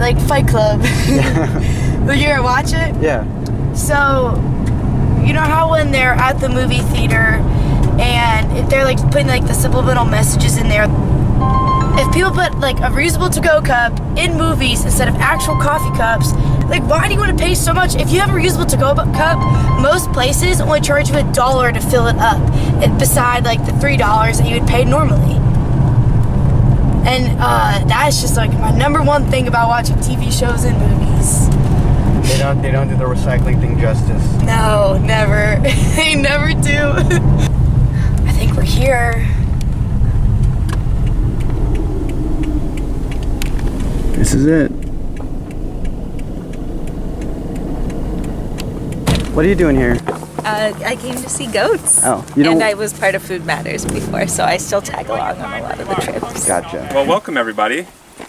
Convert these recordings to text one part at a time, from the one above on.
like Fight Club. Would you ever watch it? Yeah. So, you know how when they're at the movie theater and they're like putting like the subliminal messages in there, if people put like a reusable to-go cup in movies instead of actual coffee cups, like why do you want to pay so much? If you have a reusable to-go cup, most places only charge you $1 to fill it up, beside like the $3 that you would pay normally. And that's just like my number one thing about watching TV shows and movies. They don't do the recycling thing justice. No, never. They never do. I think we're here. This is it. What are you doing here? I came to see goats. Oh, you don't... And I was part of FoodMatters before, so I still tag along on a lot of the trips. Gotcha. Well, welcome everybody.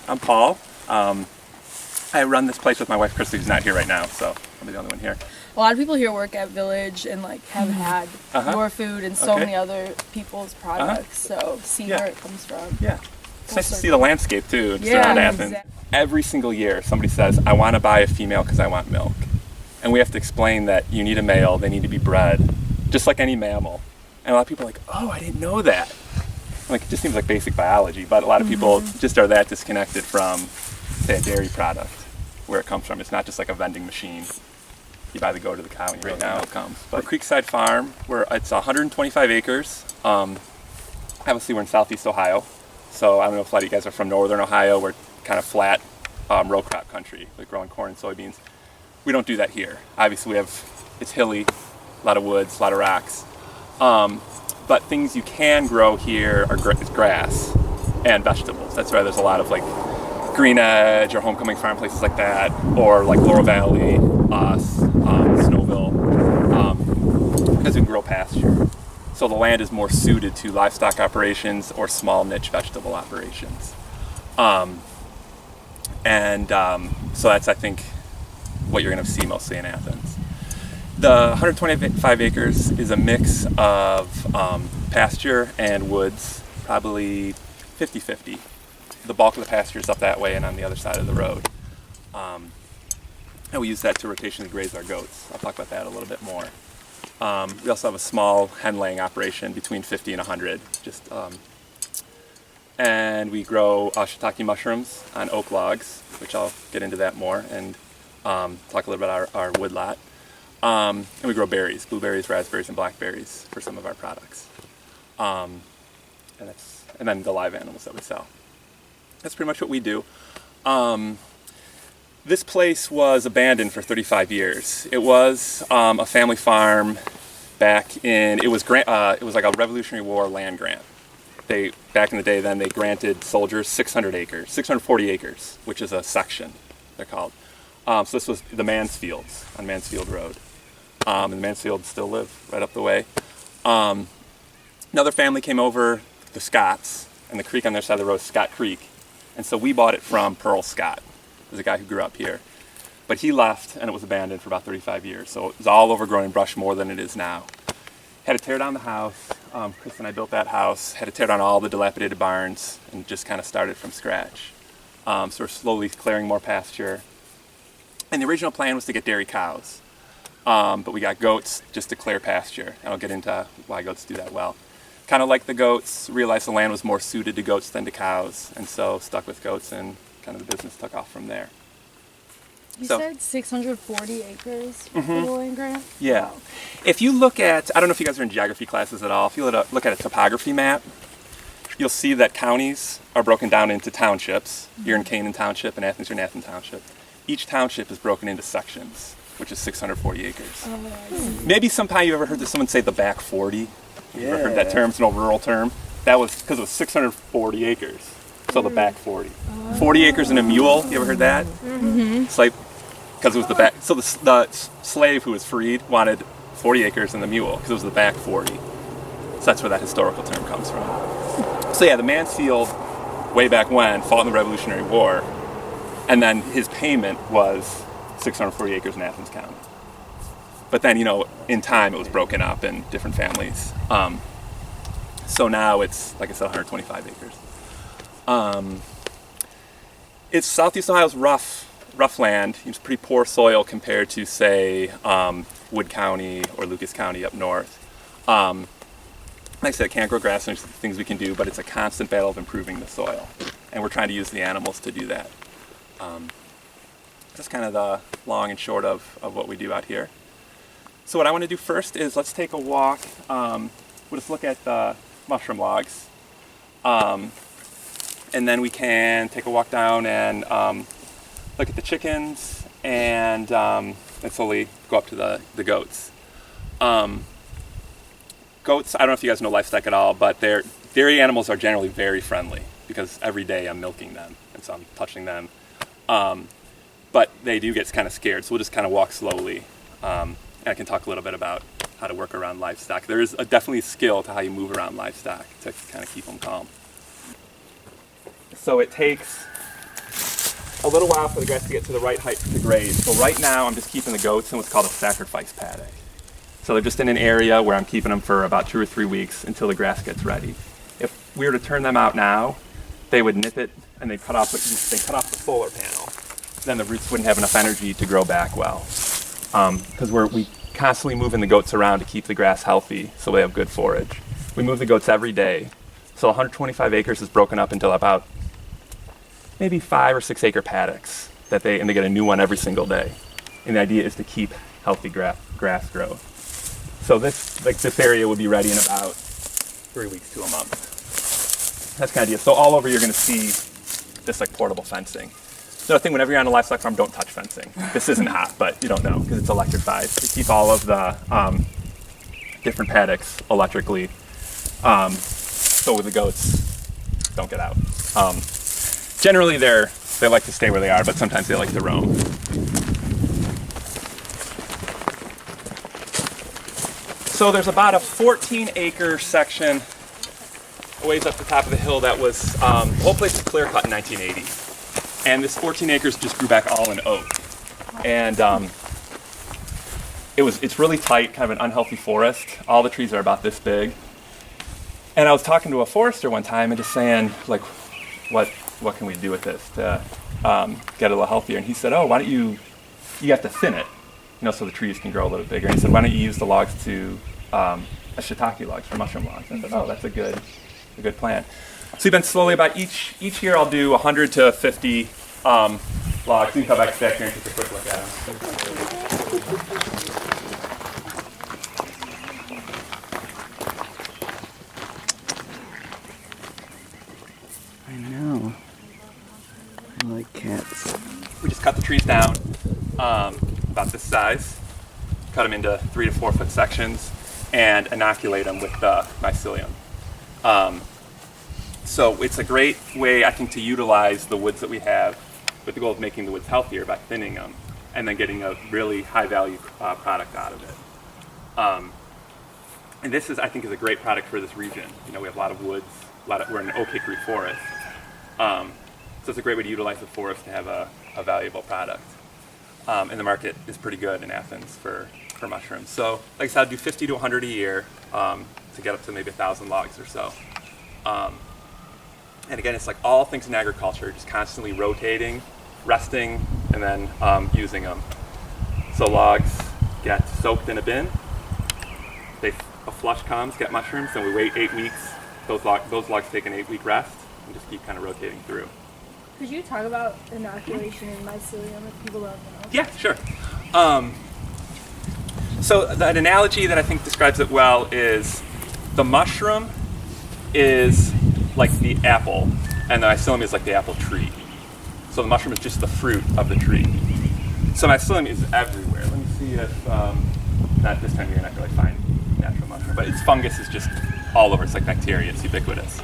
I'm Paul. I run this place with my wife, Christy, who's not here right now, so I'll be the only one here. A lot of people here work at Village and like have had your food and so many other people's products. So see where it comes from. Yeah. It's nice to see the landscape too, just around Athens. Exactly. Every single year somebody says, I want to buy a female because I want milk. And we have to explain that you need a male, they need to be bred, just like any mammal. And a lot of people are like, oh, I didn't know that. Like, it just seems like basic biology, but a lot of people just are that disconnected from, say, a dairy product, where it comes from. It's not just like a vending machine. You buy the goat or the cow and right now it comes. But Creekside Farm, it's 125 acres. Obviously we're in southeast Ohio. So I don't know if a lot of you guys are from northern Ohio. We're kind of flat row crop country, like growing corn and soybeans. We don't do that here. Obviously it's hilly, a lot of woods, a lot of rocks. But things you can grow here is grass and vegetables. That's why there's a lot of like Green Edge or Homecoming Farm, places like that, or like Laurel Valley, us, Snowville, because we can grow pasture. So the land is more suited to livestock operations or small niche vegetable operations. So that's, I think, what you're going to see mostly in Athens. The 125 acres is a mix of pasture and woods, probably 50-50. The bulk of the pasture is up that way and on the other side of the road. And we use that to rotationally graze our goats. I'll talk about that a little bit more. We also have a small hen laying operation between 50 and 100. And we grow shiitake mushrooms on oak logs, which I'll get into that more, and talk a little bit about our wood lot. And we grow berries, blueberries, raspberries, and blackberries for some of our products. And then the live animals that we sell. That's pretty much what we do. This place was abandoned for 35 years. It was a family farm back in, it was like a Revolutionary War land grant. Back in the day then, they granted soldiers 640 acres, which is a section, they're called. So this was the Mansfields on Mansfield Road. And the Mansfields still live right up the way. Another family came over, the Scotts, and the creek on their side of the road is Scott Creek. And so we bought it from Pearl Scott. There's a guy who grew up here. But he left and it was abandoned for about 35 years. So it was all overgrown in brush more than it is now. Had to tear down the house. Chris and I built that house. Had to tear down all the dilapidated barns and just kind of started from scratch. So we're slowly clearing more pasture. And the original plan was to get dairy cows. But we got goats just to clear pasture. And I'll get into why goats do that well. Kind of like the goats, realized the land was more suited to goats than to cows, and so stuck with goats, and kind of the business took off from there. You said 640 acres for the land grant? Yeah. Wow. If you look at, I don't know if you guys are in geography classes at all, if you look at a topography map, you'll see that counties are broken down into townships. You're in Canaan Township, and Athens, you're in Athens Township. Each township is broken into sections, which is 640 acres. Maybe sometime you've ever heard someone say the back 40. You ever heard that term? It's an old rural term. That was because it was 640 acres. So the back 40. 40 acres and a mule. You ever heard that? It's like, because it was the back. So the slave who was freed wanted 40 acres and the mule because it was the back 40. So that's where that historical term comes from. So yeah, the Mansfield, way back when, fought in the Revolutionary War. And then his payment was 640 acres in Athens County. But then, in time it was broken up in different families. So now it's, like I said, 125 acres. It's Southeast Ohio's rough land. It's pretty poor soil compared to, say, Wood County or Lucas County up north. Like I said, can't grow grass, and there's things we can do, but it's a constant battle of improving the soil. And we're trying to use the animals to do that. That's kind of the long and short of what we do out here. So what I want to do first is let's take a walk. We'll just look at the mushroom logs. And then we can take a walk down and look at the chickens and slowly go up to the goats. Goats, I don't know if you guys know livestock at all, but dairy animals are generally very friendly because every day I'm milking them and so I'm touching them. But they do get kind of scared, so we'll just kind of walk slowly. And I can talk a little bit about how to work around livestock. There is definitely a skill to how you move around livestock to kind of keep them calm. So it takes a little while for the grass to get to the right height to graze. So right now I'm just keeping the goats in what's called a sacrifice paddock. So they're just in an area where I'm keeping them for about 2 or 3 weeks until the grass gets ready. If we were to turn them out now, they would nip it and they cut off the solar panel. Then the roots wouldn't have enough energy to grow back well. Because we constantly moving the goats around to keep the grass healthy so they have good forage. We move the goats every day. So 125 acres is broken up into about maybe 5 or 6 acre paddocks and they get a new one every single day. And the idea is to keep healthy grass growth. So this area will be ready in about 3 weeks to a month. That's kind of the idea. So all over you're going to see this like portable fencing. Another thing, whenever you're on a livestock farm, don't touch fencing. This isn't hot, but you don't know because it's electrified. To keep all of the different paddocks electrically, so the goats don't get out. Generally, they like to stay where they are, but sometimes they like to roam. So there's about a 14-acre section a ways up the top of the hill that was the whole place was clear cut in 1980. And this 14 acres just grew back all in oak. And it's really tight, kind of an unhealthy forest. All the trees are about this big. And I was talking to a forester one time and just saying, like, what can we do with this to get it a little healthier? And he said, oh, why don't you have to thin it, so the trees can grow a little bigger. And he said, why don't you use the logs to shiitake logs for mushroom logs? And I said, oh, that's a good plan. So we've been slowly about each year I'll do 100 to 50 logs. You can come back here and take a quick look at them. I know. I like cats. We just cut the trees down about this size, cut them into 3 to 4 foot sections, and inoculate them with mycelium. So it's a great way, I think, to utilize the woods that we have with the goal of making the woods healthier by thinning them and then getting a really high-value product out of it. And this I think, is a great product for this region. We have a lot of woods, we're in an oak hickory forest. So it's a great way to utilize the forest to have a valuable product. And the market is pretty good in Athens for mushrooms. So, like I said, I'll do 50 to 100 a year to get up to maybe 1,000 logs or so. And again, it's like all things in agriculture, just constantly rotating, resting, and then using them. So logs get soaked in a bin. A flush comes, get mushrooms, then we wait 8 weeks. Those logs take an 8-week rest and just keep kind of rotating through. Could you talk about inoculation and mycelium if people don't know? Yeah, sure. So an analogy that I think describes it well is the mushroom is like the apple, and the mycelium is like the apple tree. So the mushroom is just the fruit of the tree. So mycelium is everywhere. Let me see if, not this time of year, you're not really find natural mushroom, but its fungus is just all over. It's like bacteria, it's ubiquitous.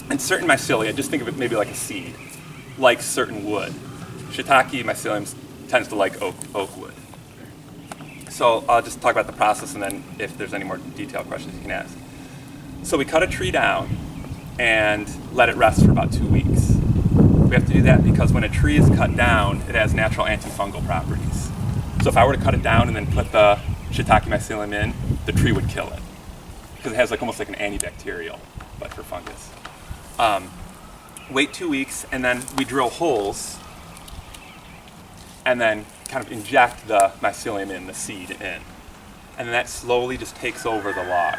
And certain mycelia, just think of it maybe like a seed, like certain wood. Shiitake mycelium tends to like oak wood. So I'll just talk about the process, and then if there's any more detailed questions you can ask. So we cut a tree down and let it rest for about 2 weeks. We have to do that because when a tree is cut down, it has natural antifungal properties. So if I were to cut it down and then put the shiitake mycelium in, the tree would kill it because it has almost like an antibacterial, but for fungus. wait 2 weeks, and then we drill holes, and then kind of inject the mycelium in, the seed in. And then that slowly just takes over the log.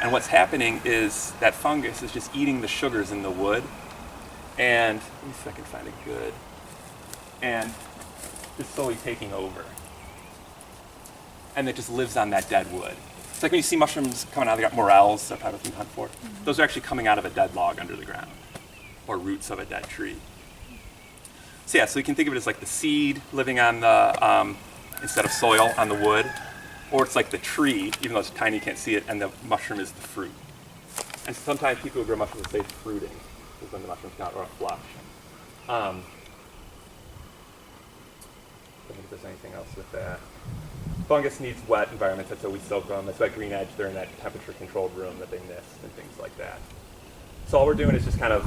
And what's happening is that fungus is just eating the sugars in the wood, and let me see if I can find it good, and just slowly taking over. And it just lives on that dead wood. It's like when you see mushrooms coming out, they got morels that I've been hunting for. Those are actually coming out of a dead log under the ground, or roots of a dead tree. So yeah, so you can think of it as like the seed living on the, instead of soil, on the wood, or it's like the tree, even though it's tiny, you can't see it, and the mushroom is the fruit. And sometimes people who grow mushrooms will say fruiting, is when the mushroom's not, or a flush. I don't think there's anything else with that. Fungus needs wet environments, that's why we soak them. That's why green edge, they're in that temperature-controlled room that they nest and things like that. So all we're doing is just kind of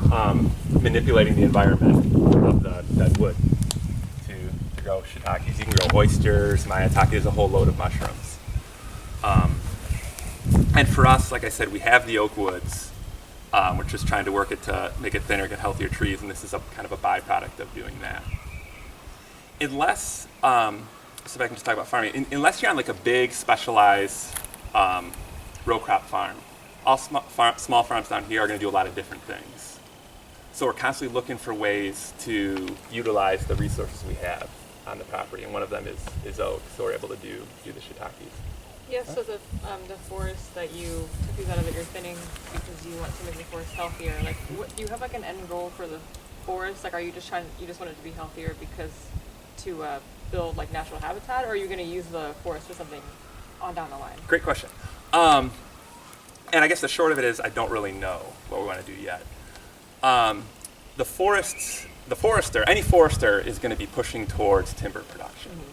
manipulating the environment of the dead wood to grow shiitakes. You can grow oysters, maitake, there's a whole load of mushrooms. And for us, like I said, we have the oak woods. We're just trying to work it to make it thinner, get healthier trees, and this is a kind of a byproduct of doing that. Unless, so if I can just talk about farming, unless you're on like a big specialized row crop farm, all small farms down here are going to do a lot of different things. So we're constantly looking for ways to utilize the resources we have on the property, and one of them is oak, so we're able to do the shiitakes. Yes, so the forest that you took these out of it, you're thinning because you want to make the forest healthier. Like, what, do you have like an end goal for the forest? Like, are you just want it to be healthier because to build like natural habitat, or are you going to use the forest for something on down the line? Great question. And I guess the short of it is I don't really know what we want to do yet. The forester, any forester is going to be pushing towards timber production. Mm-hmm.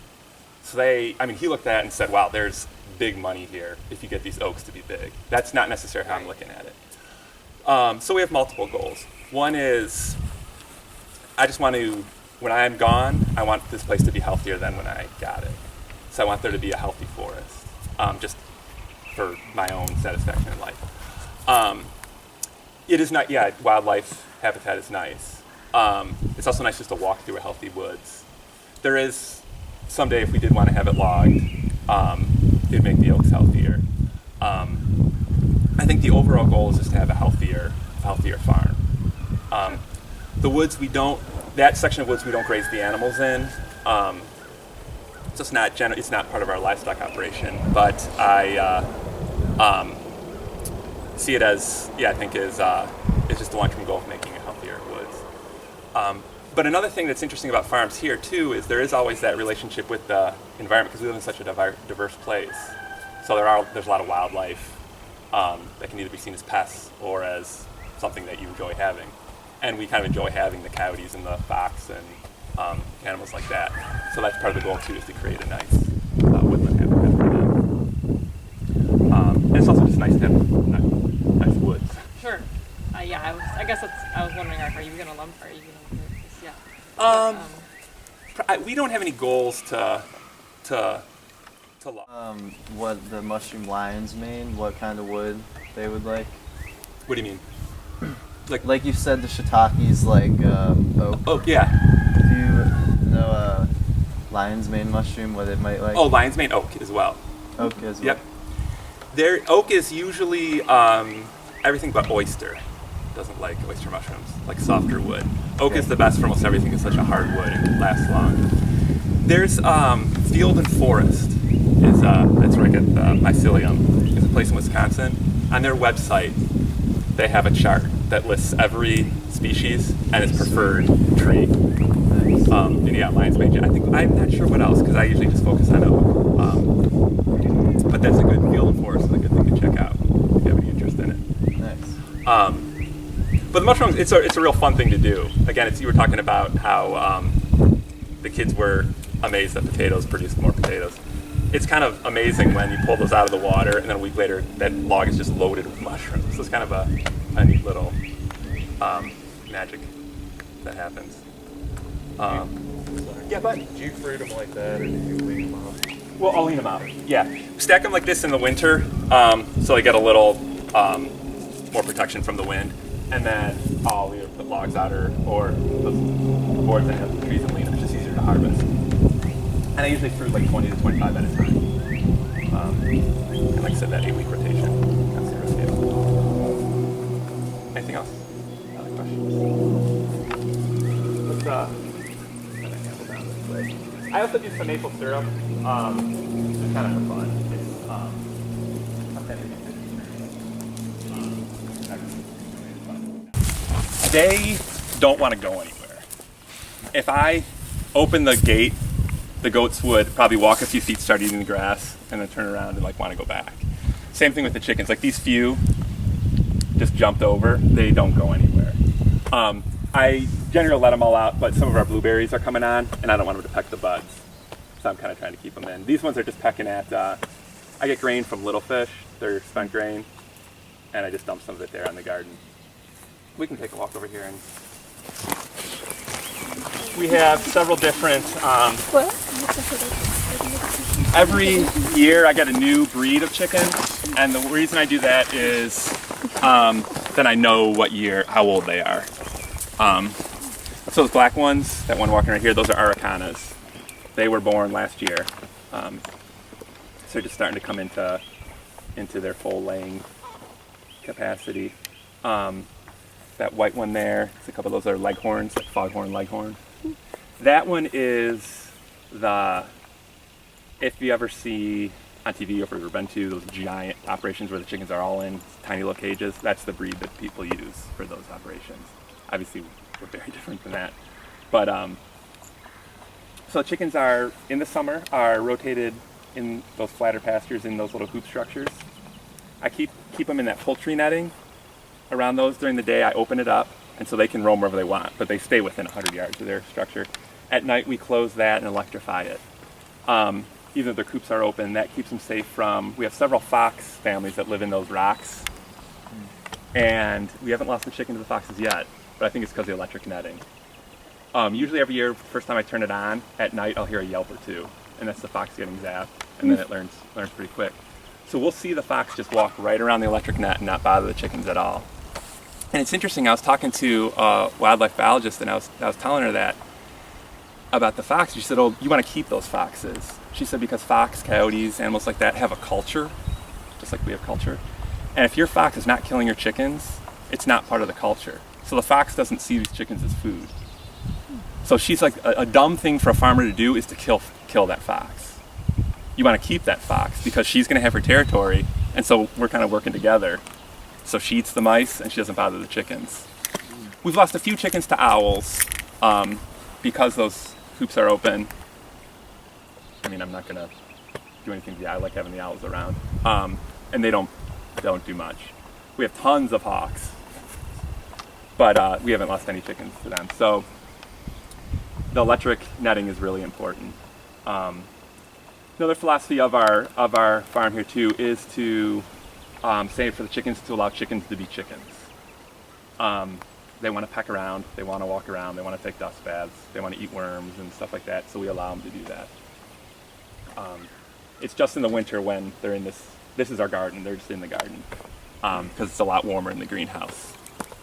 So he looked at it and said, wow, there's big money here if you get these oaks to be big. That's not necessarily how I'm looking at it. So we have multiple goals. One is, I just want to, when I'm gone, I want this place to be healthier than when I got it. So I want there to be a healthy forest, just for my own satisfaction in life. It is not, wildlife habitat is nice. It's also nice just to walk through a healthy woods. There is, someday if we did want to have it logged, it'd make the oaks healthier. I think the overall goal is just to have a healthier farm. The woods that section of woods we don't graze the animals in. It's not part of our livestock operation, but I see it as, I think is just the long-term goal of making a healthier woods. But another thing that's interesting about farms here too is there is always that relationship with the environment because we live in such a diverse place. So there's a lot of wildlife that can either be seen as pests or as something that you enjoy having. And we kind of enjoy having the coyotes and the fox and animals like that. So that's part of the goal too, is to create a nice woodland habitat for them. And it's also just nice to have nice woods. Sure. I guess I was wondering, are you going to lumber? Are you going to? We don't have any goals to What the mushroom lions mean? What kind of wood they would like? What do you mean? Like you said, the shiitakes like oak. Oh yeah. Do you know lion's mane mushroom? What it might like? Oh, lion's mane oak as well. Oak as well. Yep. Oak is usually everything but oyster. Doesn't like oyster mushrooms, like softer wood. Oak is the best for almost everything. It's such a hard wood and it lasts long. There's Field and Forest is that's where I get the mycelium. It's a place in Wisconsin. On their website, they have a chart that lists every species and its preferred tree. Nice. And lion's mane. I'm not sure what else because I usually just focus on oak. But that's a good Field and Forest is a good thing to check out if you have any interest in it. Nice. But the mushrooms, it's a real fun thing to do. Again, you were talking about how the kids were amazed that potatoes produced more potatoes. It's kind of amazing when you pull those out of the water and then a week later that log is just loaded with mushrooms. So it's kind of a neat little magic that happes. But Do you fruit them like that, or do you lean them out? well, I'll lean them out. Yeah, stack them like this in the winter, so they get a little more protection from the wind, and then I'll either put logs out or those boards that have the trees and lean. It's just easier to harvest. And I usually fruit like 20 to 25 at a time. And like I said, that 8-week rotation. That's the risk scale. Anything else? Other questions? Let's handle down this way. I also do some maple syrup. Just kind of for fun. They don't want to go anywhere. If I open the gate, the goats would probably walk a few feet, start eating the grass, and then turn around and like want to go back. Same thing with the chickens. Like these few just jumped over. They don't go anywhere. I generally let them all out, but some of our blueberries are coming on, and I don't want them to peck the buds. So I'm kind of trying to keep them in. These ones are just pecking at, I get grain from Little Fish, they're spent grain, and I just dump some of it there in the garden. We can take a walk over here and we have several different, every year I get a new breed of chicken, and the reason I do that is then I know what year, how old they are. So those black ones, that one walking right here, those are Aracanas. They were born last year. So they're just starting to come into their full laying capacity. That white one there, a couple of those are leghorns, like foghorn leghorn. That one is if you ever see on TV or if you've ever been to those giant operations where the chickens are all in tiny little cages, that's the breed that people use for those operations. Obviously, we're very different from that. But, so chickens are, in the summer, are rotated in those flatter pastures in those little hoop structures. I keep them in that poultry netting around those during the day. I open it up, and so they can roam wherever they want, but they stay within 100 yards of their structure. At night, we close that and electrify it. Even though their coops are open, that keeps them safe from, we have several fox families that live in those rocks, and we haven't lost a chicken to the foxes yet, but I think it's because of the electric netting. Usually every year, first time I turn it on, at night I'll hear a yelp or two, and that's the fox getting zapped, and then it learns pretty quick. So we'll see the fox just walk right around the electric net and not bother the chickens at all. And it's interesting, I was talking to a wildlife biologist, and I was telling her that about the fox. She said, oh, you want to keep those foxes. She said because fox, coyotes, animals like that have a culture, just like we have culture. And if your fox is not killing your chickens, it's not part of the culture. So the fox doesn't see these chickens as food. So she's like, a dumb thing for a farmer to do is to kill that fox. You want to keep that fox because she's going to have her territory, and so we're kind of working together. So she eats the mice and she doesn't bother the chickens. We've lost a few chickens to owls because those coops are open. I mean, I'm not going to do anything to the owl. I like having the owls around. And they don't do much. We have tons of hawks, but we haven't lost any chickens to them. So the electric netting is really important. Another philosophy of our farm here too is to say for the chickens to allow chickens to be chickens. They want to peck around, they want to walk around, they want to take dust baths, they want to eat worms and stuff like that, so we allow them to do that. It's just in the winter when they're in this is our garden, they're just in the garden, because it's a lot warmer in the greenhouse.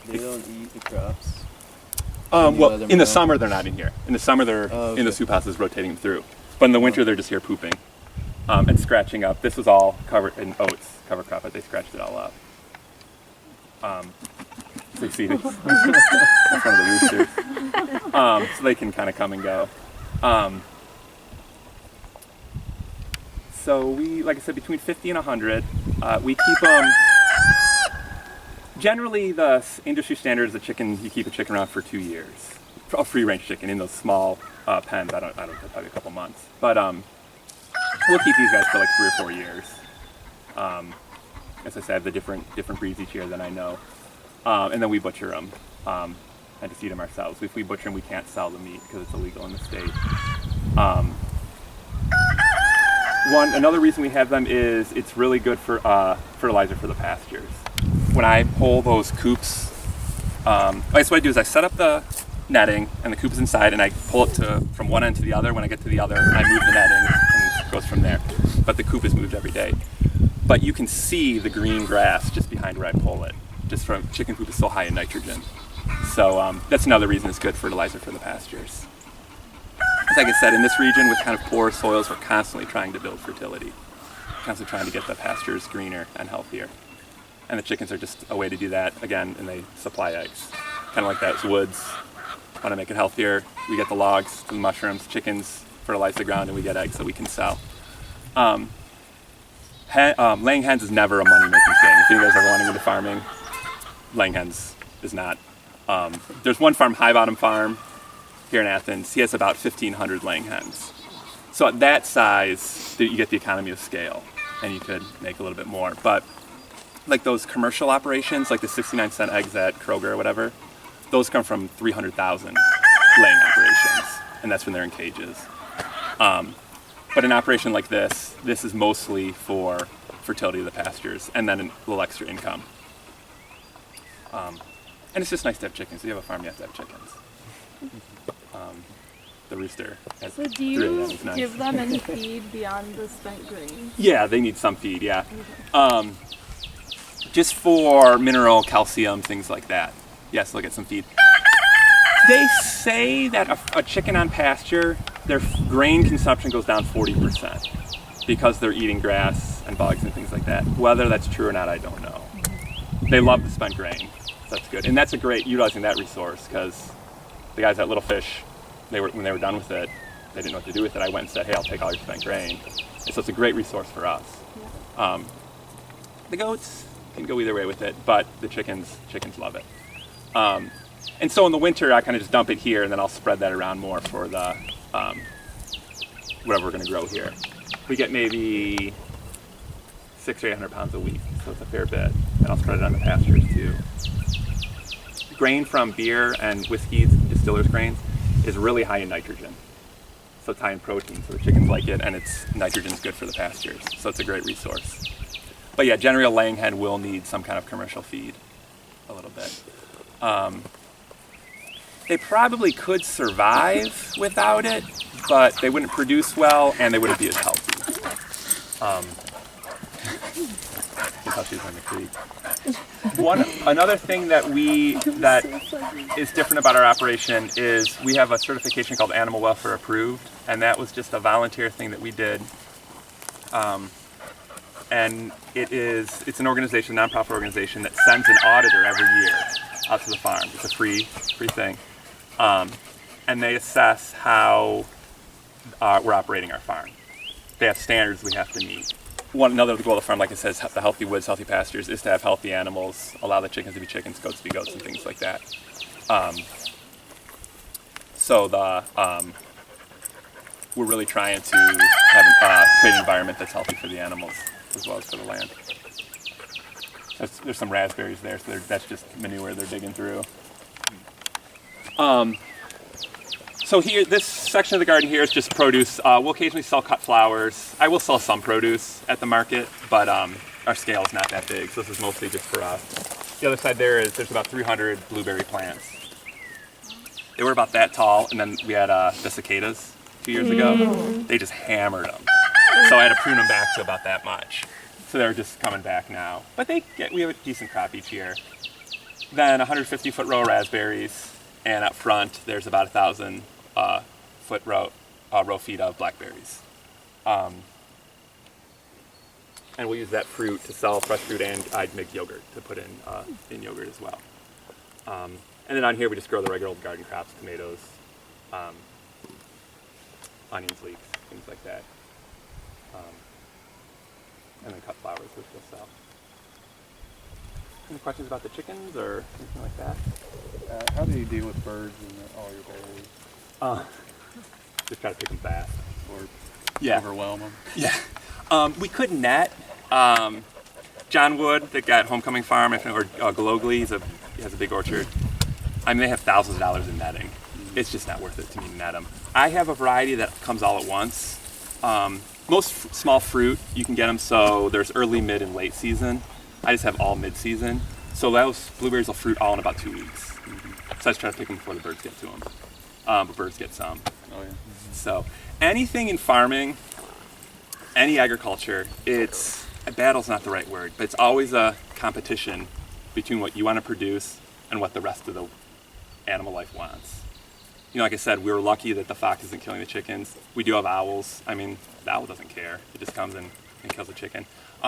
They don't eat the crops? Well, in the summer they're not in here. In the summer they're in the soup houses rotating them through. But in the winter they're just here pooping and scratching up. This was all covered in oats, cover crop, but they scratched it all up. So you see, that's one of the roosters. So they can kind of come and go. So we, like I said, between 50 and 100. We keep them. Generally, the industry standard is you keep a chicken around for 2 years. A free-range chicken in those small pens. I don't know, probably a couple months. But we'll keep these guys for like 3 or 4 years. As I said, the different breeds each year that I know. And then we butcher them and just eat them ourselves. If we butcher them, we can't sell the meat because it's illegal in the state. Another reason we have them is it's really good for fertilizer for the pastures. When I pull those coops, I guess what I do is I set up the netting and the coop is inside, and I pull it from one end to the other. When I get to the other, I move the netting and it goes from there. But the coop is moved every day. But you can see the green grass just behind where I pull it. Just from chicken coop is so high in nitrogen. So that's another reason it's good fertilizer for the pastures. Like I said, in this region with kind of poor soils, we're constantly trying to build fertility, constantly trying to get the pastures greener and healthier. And the chickens are just a way to do that, again, and they supply eggs. Kind of like those woods. Want to make it healthier, we get the logs, the mushrooms, chickens fertilize the ground, and we get eggs that we can sell. Laying hens is never a money-making thing. If you guys are wanting into farming, laying hens is not. There's one farm, High Bottom Farm, here in Athens. He has about 1,500 laying hens. So at that size, you get the economy of scale, and you could make a little bit more. But like those commercial operations, like the 69-cent eggs at Kroger or whatever, those come from 300,000 laying operations, and that's when they're in cages. But an operation like this is mostly for fertility of the pastures and then a little extra income. And it's just nice to have chickens. If you have a farm, you have to have chickens. The rooster has So do you it's nice. give them any feed beyond the spent grain? Yeah, they need some feed, yeah. Just for mineral, calcium, things like that. Yes, they'll get some feed. They say that a chicken on pasture, their grain consumption goes down 40% because they're eating grass and bugs and things like that. Whether that's true or not, I don't know. They love the spent grain, so that's good. And that's a great, utilizing that resource, because the guys at Little Fish, when they were done with it, they didn't know what to do with it. I went and said, hey, I'll take all your spent grain. And so it's a great resource for us. The goats can go either way with it, but the chickens love it. And so in the winter, I kind of just dump it here, and then I'll spread that around more for the whatever we're going to grow here. We get maybe 600 or 800 pounds a week, so it's a fair bit. And I'll spread it on the pastures too. Grain from beer and whiskeys, distillers' grains, is really high in nitrogen. So it's high in protein, so the chickens like it, and nitrogen's good for the pastures. So it's a great resource. But yeah, generally a laying hen will need some kind of commercial feed a little bit. They probably could survive without it, but they wouldn't produce well, and they wouldn't be as healthy. You can tell she's in the creek. Another thing that is different about our operation is we have a certification called Animal Welfare Approved, and that was just a volunteer thing that we did. And it's an organization, a nonprofit organization, that sends an auditor every year out to the farm. It's a free thing. And they assess how we're operating our farm. They have standards we have to meet. Another goal of the farm, like it says, the healthy woods, healthy pastures, is to have healthy animals, allow the chickens to be chickens, goats to be goats, and things like that. We're really trying to have create an environment that's healthy for the animals as well as for the land. There's some raspberries there, so that's just manure they're digging through. So here, this section of the garden here is just produce. We'll occasionally sell cut flowers. I will sell some produce at the market, but our scale is not that big, so this is mostly just for us. The other side there's about 300 blueberry plants. They were about that tall, and then we had the cicadas 2 years ago. They just hammered them. So I had to prune them back to about that much. So they're just coming back now. But we have a decent crop each year. Then 150-foot row of raspberries, and up front there's about 1,000-foot row feet of blackberries. And we'll use that fruit to sell fresh fruit, and I'd make yogurt to put in yogurt as well. And then on here we just grow the regular old garden crops, tomatoes, onions, leeks, things like that. And then cut flowers, which we'll sell. Any questions about the chickens or anything like that? How do you deal with birds in all your berries? Just try to pick them fast. Or Yeah. overwhelm them? Yeah. We could net. John Wood, the guy at Homecoming Farm, or Glogly, he has a big orchard. I mean, they have thousands of dollars in netting. It's just not worth it to me to net them. I have a variety that comes all at once. Most small fruit, you can get them, so there's early, mid, and late season. I just have all mid-season. So those blueberries will fruit all in about 2 weeks. So I just try to pick them before the birds get to them. But birds get some. Oh, yeah. So anything in farming, any agriculture, battle's not the right word, but it's always a competition between what you want to produce and what the rest of the animal life wants. You know, like I said, we were lucky that the fox isn't killing the chickens. We do have owls. I mean, the owl doesn't care. It just comes and kills the chicken.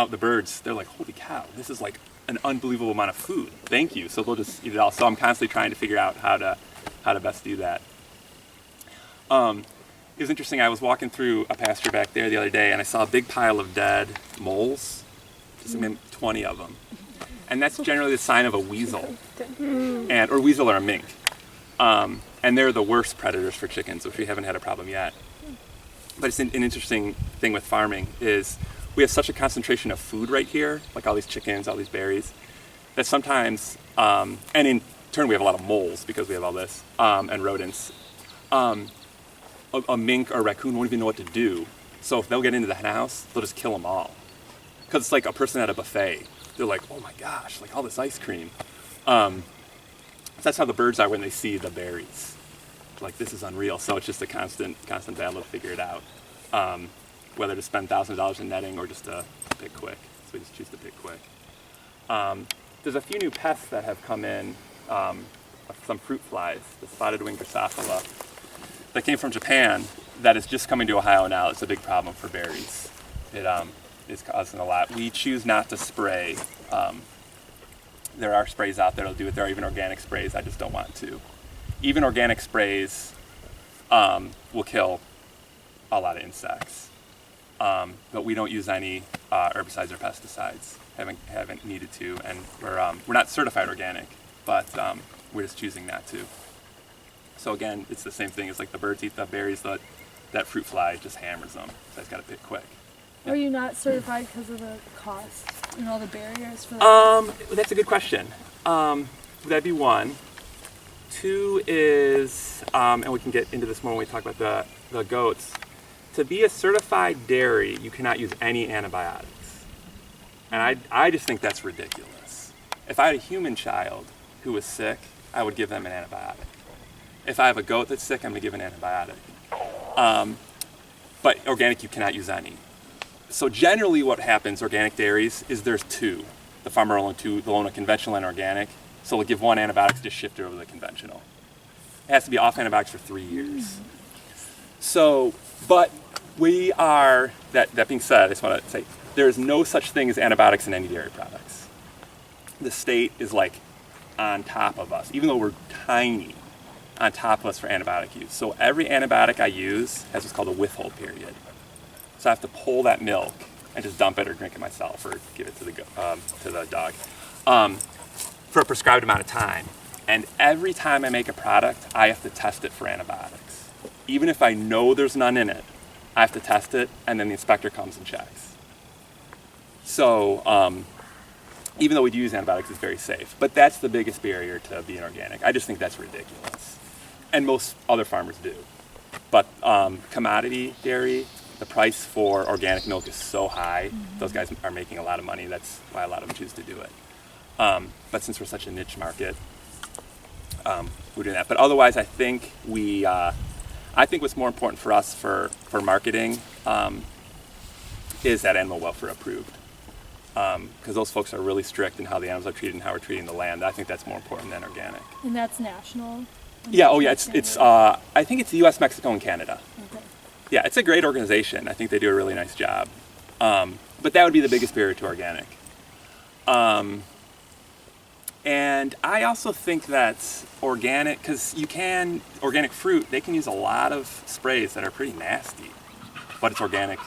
The birds, they're like, holy cow, this is like an unbelievable amount of food. Thank you. So they'll just eat it all. So I'm constantly trying to figure out how to best do that. It was interesting. I was walking through a pasture back there the other day, and I saw a big pile of dead moles, just maybe 20 of them. And that's generally the sign of a weasel, or weasel or a mink. And they're the worst predators for chickens, which we haven't had a problem yet. But it's an interesting thing with farming is we have such a concentration of food right here, like all these chickens, all these berries, that sometimes, and in turn we have a lot of moles because we have all this, and rodents. A mink or a raccoon won't even know what to do. So if they'll get into the hen house, they'll just kill them all. Because it's like a person at a buffet. They're like, oh my gosh, like all this ice cream. That's how the birds are when they see the berries. Like, this is unreal. So it's just a constant battle to figure it out. Whether to spend thousands of dollars in netting or just to pick quick. So we just choose to pick quick. There's a few new pests that have come in, some fruit flies, the spotted wing Drosophila, that came from Japan that is just coming to Ohio now. It's a big problem for berries. It is causing a lot. We choose not to spray. There are sprays out there that'll do it. There are even organic sprays. I just don't want to. Even organic sprays will kill a lot of insects. But we don't use any herbicides or pesticides. Haven't needed to, and we're not certified organic, but we're just choosing not to. So again, it's the same thing. It's like the birds eat the berries, that fruit fly just hammers them. So it's got to pick quick. Are you not certified because of the cost and all the barriers for that? That's a good question. That'd be one. Two is, and we can get into this more when we talk about the goats. To be a certified dairy, you cannot use any antibiotics. And I just think that's ridiculous. If I had a human child who was sick, I would give them an antibiotic. If I have a goat that's sick, I'm going to give an antibiotic. But organic, you cannot use any. So generally what happens, organic dairies, is there's two. The farmer will own a conventional and organic. So we'll give one antibiotic to just shift it over to the conventional. It has to be off antibiotics for 3 years. So, but we are, that being said, I just want to say, there is no such thing as antibiotics in any dairy products. The state is like on top of us, even though we're tiny, on top of us for antibiotic use. So every antibiotic I use has what's called a withhold period. So I have to pull that milk and just dump it or drink it myself or give it to the dog for a prescribed amount of time. And every time I make a product, I have to test it for antibiotics. Even if I know there's none in it, I have to test it, and then the inspector comes and checks. So even though we do use antibiotics, it's very safe. But that's the biggest barrier to being organic. I just think that's ridiculous. And most other farmers do. But commodity dairy, the price for organic milk is so high, those guys are making a lot of money. That's why a lot of them choose to do it. But since we're such a niche market, we're doing that. But otherwise, I think what's more important for us for marketing is that animal welfare approved. Because those folks are really strict in how the animals are treated and how we're treating the land. I think that's more important than organic. And that's national? Yeah, oh yeah, it's I think it's the US, Mexico, and Canada. Okay. Yeah, it's a great organization. I think they do a really nice job. But that would be the biggest barrier to organic. And I also think that organic, because organic fruit, they can use a lot of sprays that are pretty nasty, but it's organic.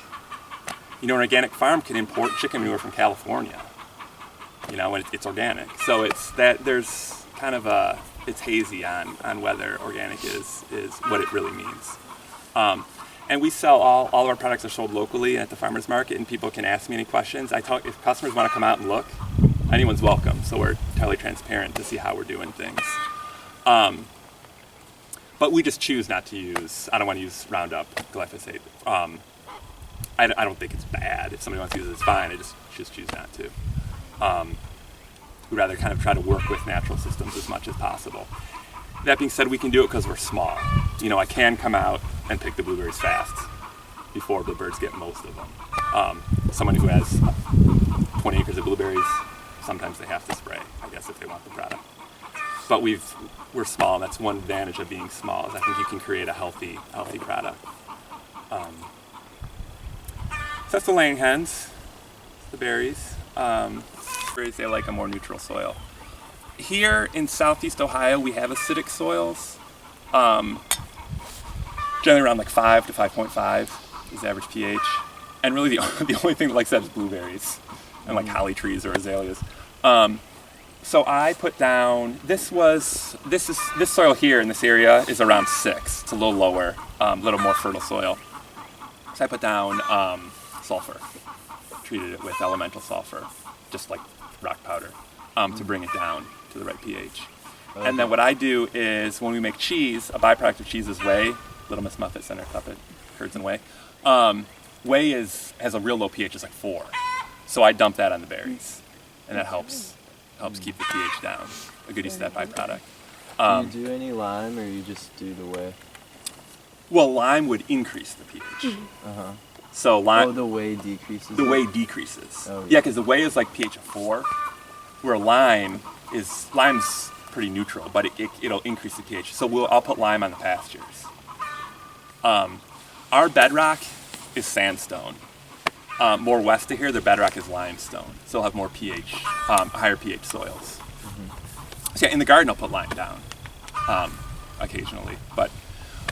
You know, an organic farm can import chicken manure from California, you know, and it's organic. So it's that there's kind of it's hazy on whether organic is what it really means. And we sell all of our products are sold locally at the farmer's market, and people can ask me any questions. If customers want to come out and look, anyone's welcome. So we're totally transparent to see how we're doing things. But we just choose not to use, I don't want to use Roundup, glyphosate. I don't think it's bad. If somebody wants to use it, it's fine. I just choose not to. We'd rather kind of try to work with natural systems as much as possible. That being said, we can do it because we're small. You know, I can come out and pick the blueberries fast before the birds get most of them. Someone who has 20 acres of blueberries, sometimes they have to spray, I guess, if they want the product. but we're small. That's one advantage of being small. Is I think you can create a healthy product. So that's the laying hens, the berries. Berries, they like a more neutral soil. Here in southeast Ohio, we have acidic soils. Generally around like 5 to 5.5 is the average pH. And really the only thing that likes that is blueberries and like holly trees or azaleas. So I put down, this soil here in this area is around 6. It's a little lower, a little more fertile soil. So I put down sulfur, treated it with elemental sulfur, just like rock powder, to bring it down to the right pH. And then what I do is when we make cheese, a byproduct of cheese is whey. Little Miss Muffet, Center Puppet, curds and whey. Whey has a real low pH, it's like 4. So I dump that on the berries, and that helps keep the pH down. A good use of that byproduct. Do you do any lime, or you just do the whey? Well, lime would increase the pH. So lime. The whey decreases. The whey decreases. Oh, yeah, because the whey is like pH of 4, where lime's pretty neutral, but it'll increase the pH. So I'll put lime on the pastures. Our bedrock is sandstone. More west of here, the bedrock is limestone. So it'll have more pH, higher pH soils. So yeah, in the garden I'll put lime down occasionally, but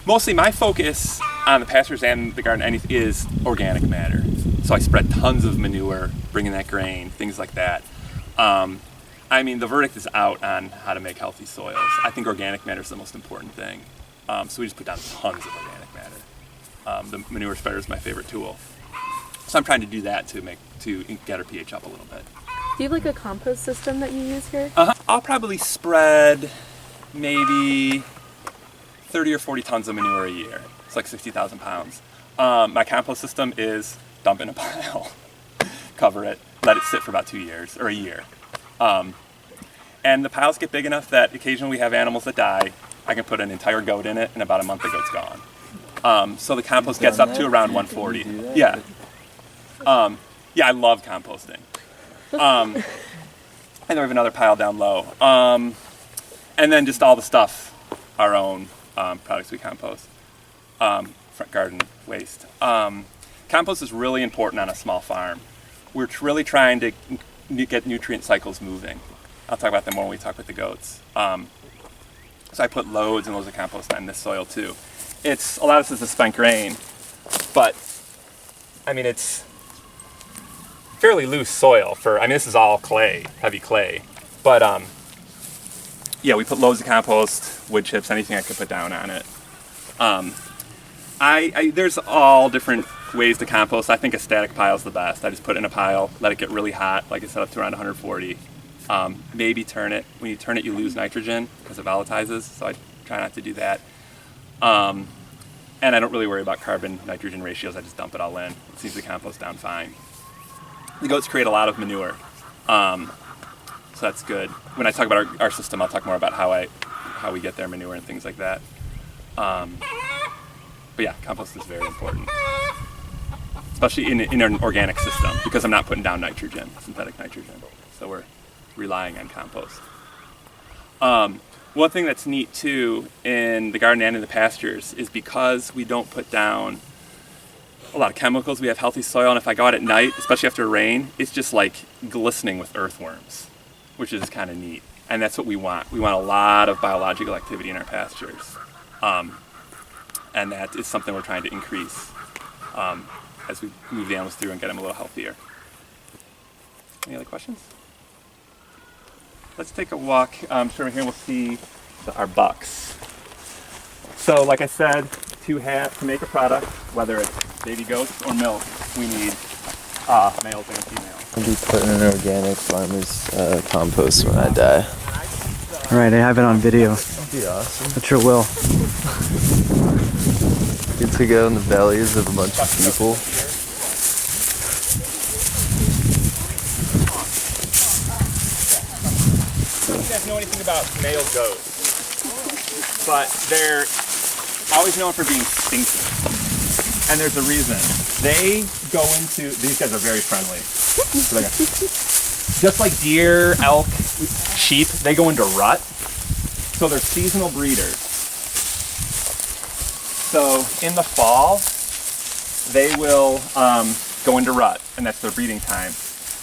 mostly my focus on the pastures and the garden is organic matter. So I spread tons of manure, bringing that grain, things like that. I mean, the verdict is out on how to make healthy soils. I think organic matter is the most important thing. So we just put down tons of organic matter. The manure spreader is my favorite tool. So I'm trying to do that to get our pH up a little bit. Do you have like a compost system that you use here? I'll probably spread maybe 30 or 40 tons of manure a year. It's like 60,000 pounds. My compost system is dump in a pile, cover it, let it sit for about 2 years or a year. And the piles get big enough that occasionally we have animals that die. I can put an entire goat in it, and about a month the goat's gone. So the compost gets up to around 140. Yeah. Yeah, I love composting. And then we have another pile down low. And then just all the stuff, our own products we compost. Front garden waste. Compost is really important on a small farm. We're really trying to get nutrient cycles moving. I'll talk about them more when we talk with the goats. So I put loads and loads of compost on this soil too. A lot of this is the spent grain, but I mean it's fairly loose soil this is all clay, heavy clay. But yeah, we put loads of compost, wood chips, anything I could put down on it. There's all different ways to compost. I think a static pile is the best. I just put it in a pile, let it get really hot, like I said, up to around 140. Maybe turn it. When you turn it, you lose nitrogen because it volatilizes, so I try not to do that. And I don't really worry about carbon-nitrogen ratios. I just dump it all in. It seems to compost down fine. The goats create a lot of manure, so that's good. When I talk about our system, I'll talk more about how we get their manure and things like that. But yeah, compost is very important, especially in an organic system, because I'm not putting down nitrogen, synthetic nitrogen. So we're relying on compost. One thing that's neat too in the garden and in the pastures is because we don't put down a lot of chemicals, we have healthy soil, and if I go out at night, especially after rain, it's just like glistening with earthworms, which is kind of neat. And that's what we want. We want a lot of biological activity in our pastures. And that is something we're trying to increase as we move the animals through and get them a little healthier. Any other questions? Let's take a walk. So here we'll see our bucks. So like I said, to make a product, whether it's baby goats or milk, we need males and females. I'll be putting in organic farmer's compost when I die. Alright, I have it on video. That'd be awesome. At your will. Get to go in the bellies of a bunch of people. I don't know if you guys know anything about male goats, but they're always known for being stinky. And there's a reason. They go into, these guys are very friendly. Just like deer, elk, sheep, they go into rut. So they're seasonal breeders. So in the fall, they will go into rut, and that's their breeding time.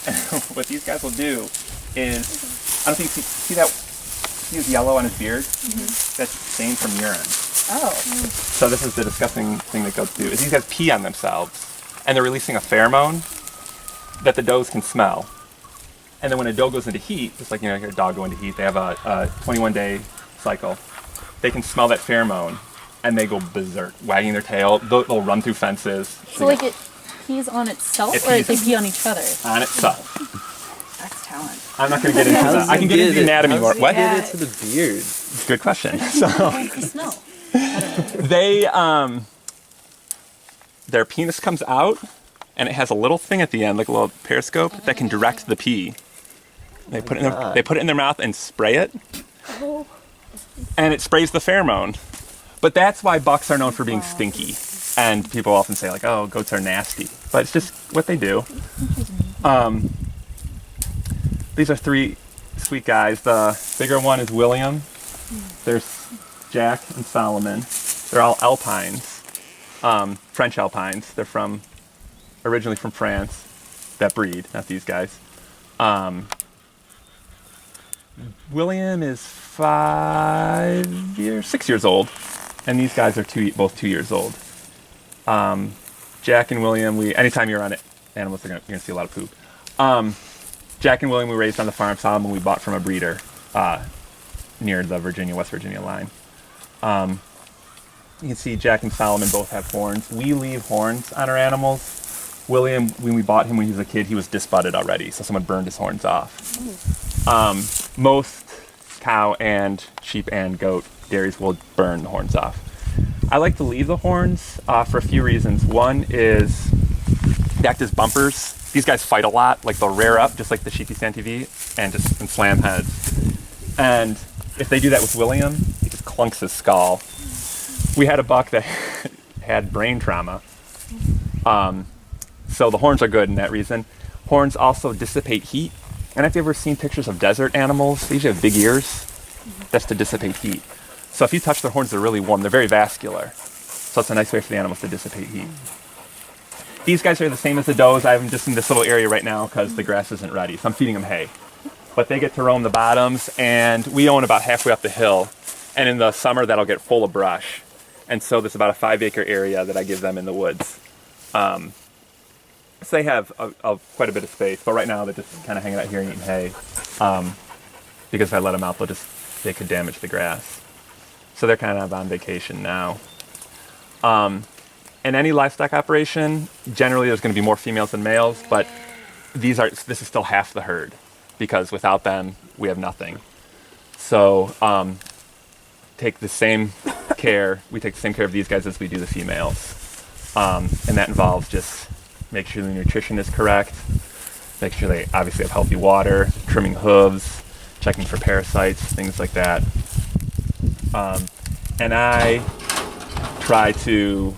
And what these guys will do is, I don't think you see that, see his yellow on his beard? That's stained from urine. Oh. So this is the disgusting thing that goats do, is these guys pee on themselves, and they're releasing a pheromone that the does can smell. And then when a doe goes into heat, just like a dog go into heat, they have a 21-day cycle. They can smell that pheromone, and they go berserk, wagging their tail. They'll run through fences. So like it pees on itself, or they pee on each other? On itself. That's talent. I'm not going to get into that. I can get into the anatomy more. What? Get it to the beard. Good question. So The smell. they, their penis comes out, and it has a little thing at the end, like a little periscope, that can direct the pee. They put it in their mouth and spray it, and it sprays the pheromone. But that's why bucks are known for being stinky, and people often say like, "Oh, goats are nasty," but it's just what they do. These are 3 sweet guys. The bigger one is William. There's Jack and Solomon. They're all alpines, French alpines. They're originally from France. That breed, not these guys. William is 6 years old, and these guys are both 2 years old. Jack and William, anytime you're on animals, you're gonna see a lot of poop. Jack and William we raised on the farm. Solomon we bought from a breeder near the West Virginia line. You can see Jack and Solomon both have horns. We leave horns on our animals. William, when we bought him when he was a kid, he was disbudded already, so someone burned his horns off. Most cow and sheep and goat dairies will burn the horns off. I like to leave the horns for a few reasons. One is they act as bumpers. These guys fight a lot, like they'll rear up just like the sheep you see on TV and slam heads. And if they do that with William, he just clunks his skull. We had a buck that had brain trauma. So the horns are good in that reason. Horns also dissipate heat. And if you've ever seen pictures of desert animals, they usually have big ears. That's to dissipate heat. So if you touch their horns, they're really warm. They're very vascular. So it's a nice way for the animals to dissipate heat. These guys are the same as the does. I have them just in this little area right now because the grass isn't ready. So I'm feeding them hay. But they get to roam the bottoms, and we own about halfway up the hill. And in the summer, that'll get full of brush. And so there's about a 5-acre area that I give them in the woods. So they have quite a bit of space, but right now they're just kind of hanging out here and eating hay. Because if I let them out, they could damage the grass. So they're kind of on vacation now. In any livestock operation, generally there's going to be more females than males, but this is still half the herd, because without them, we have nothing. So take the same care. We take the same care of these guys as we do the females. And that involves just make sure the nutrition is correct, make sure they obviously have healthy water, trimming hooves, checking for parasites, things like that. And I try to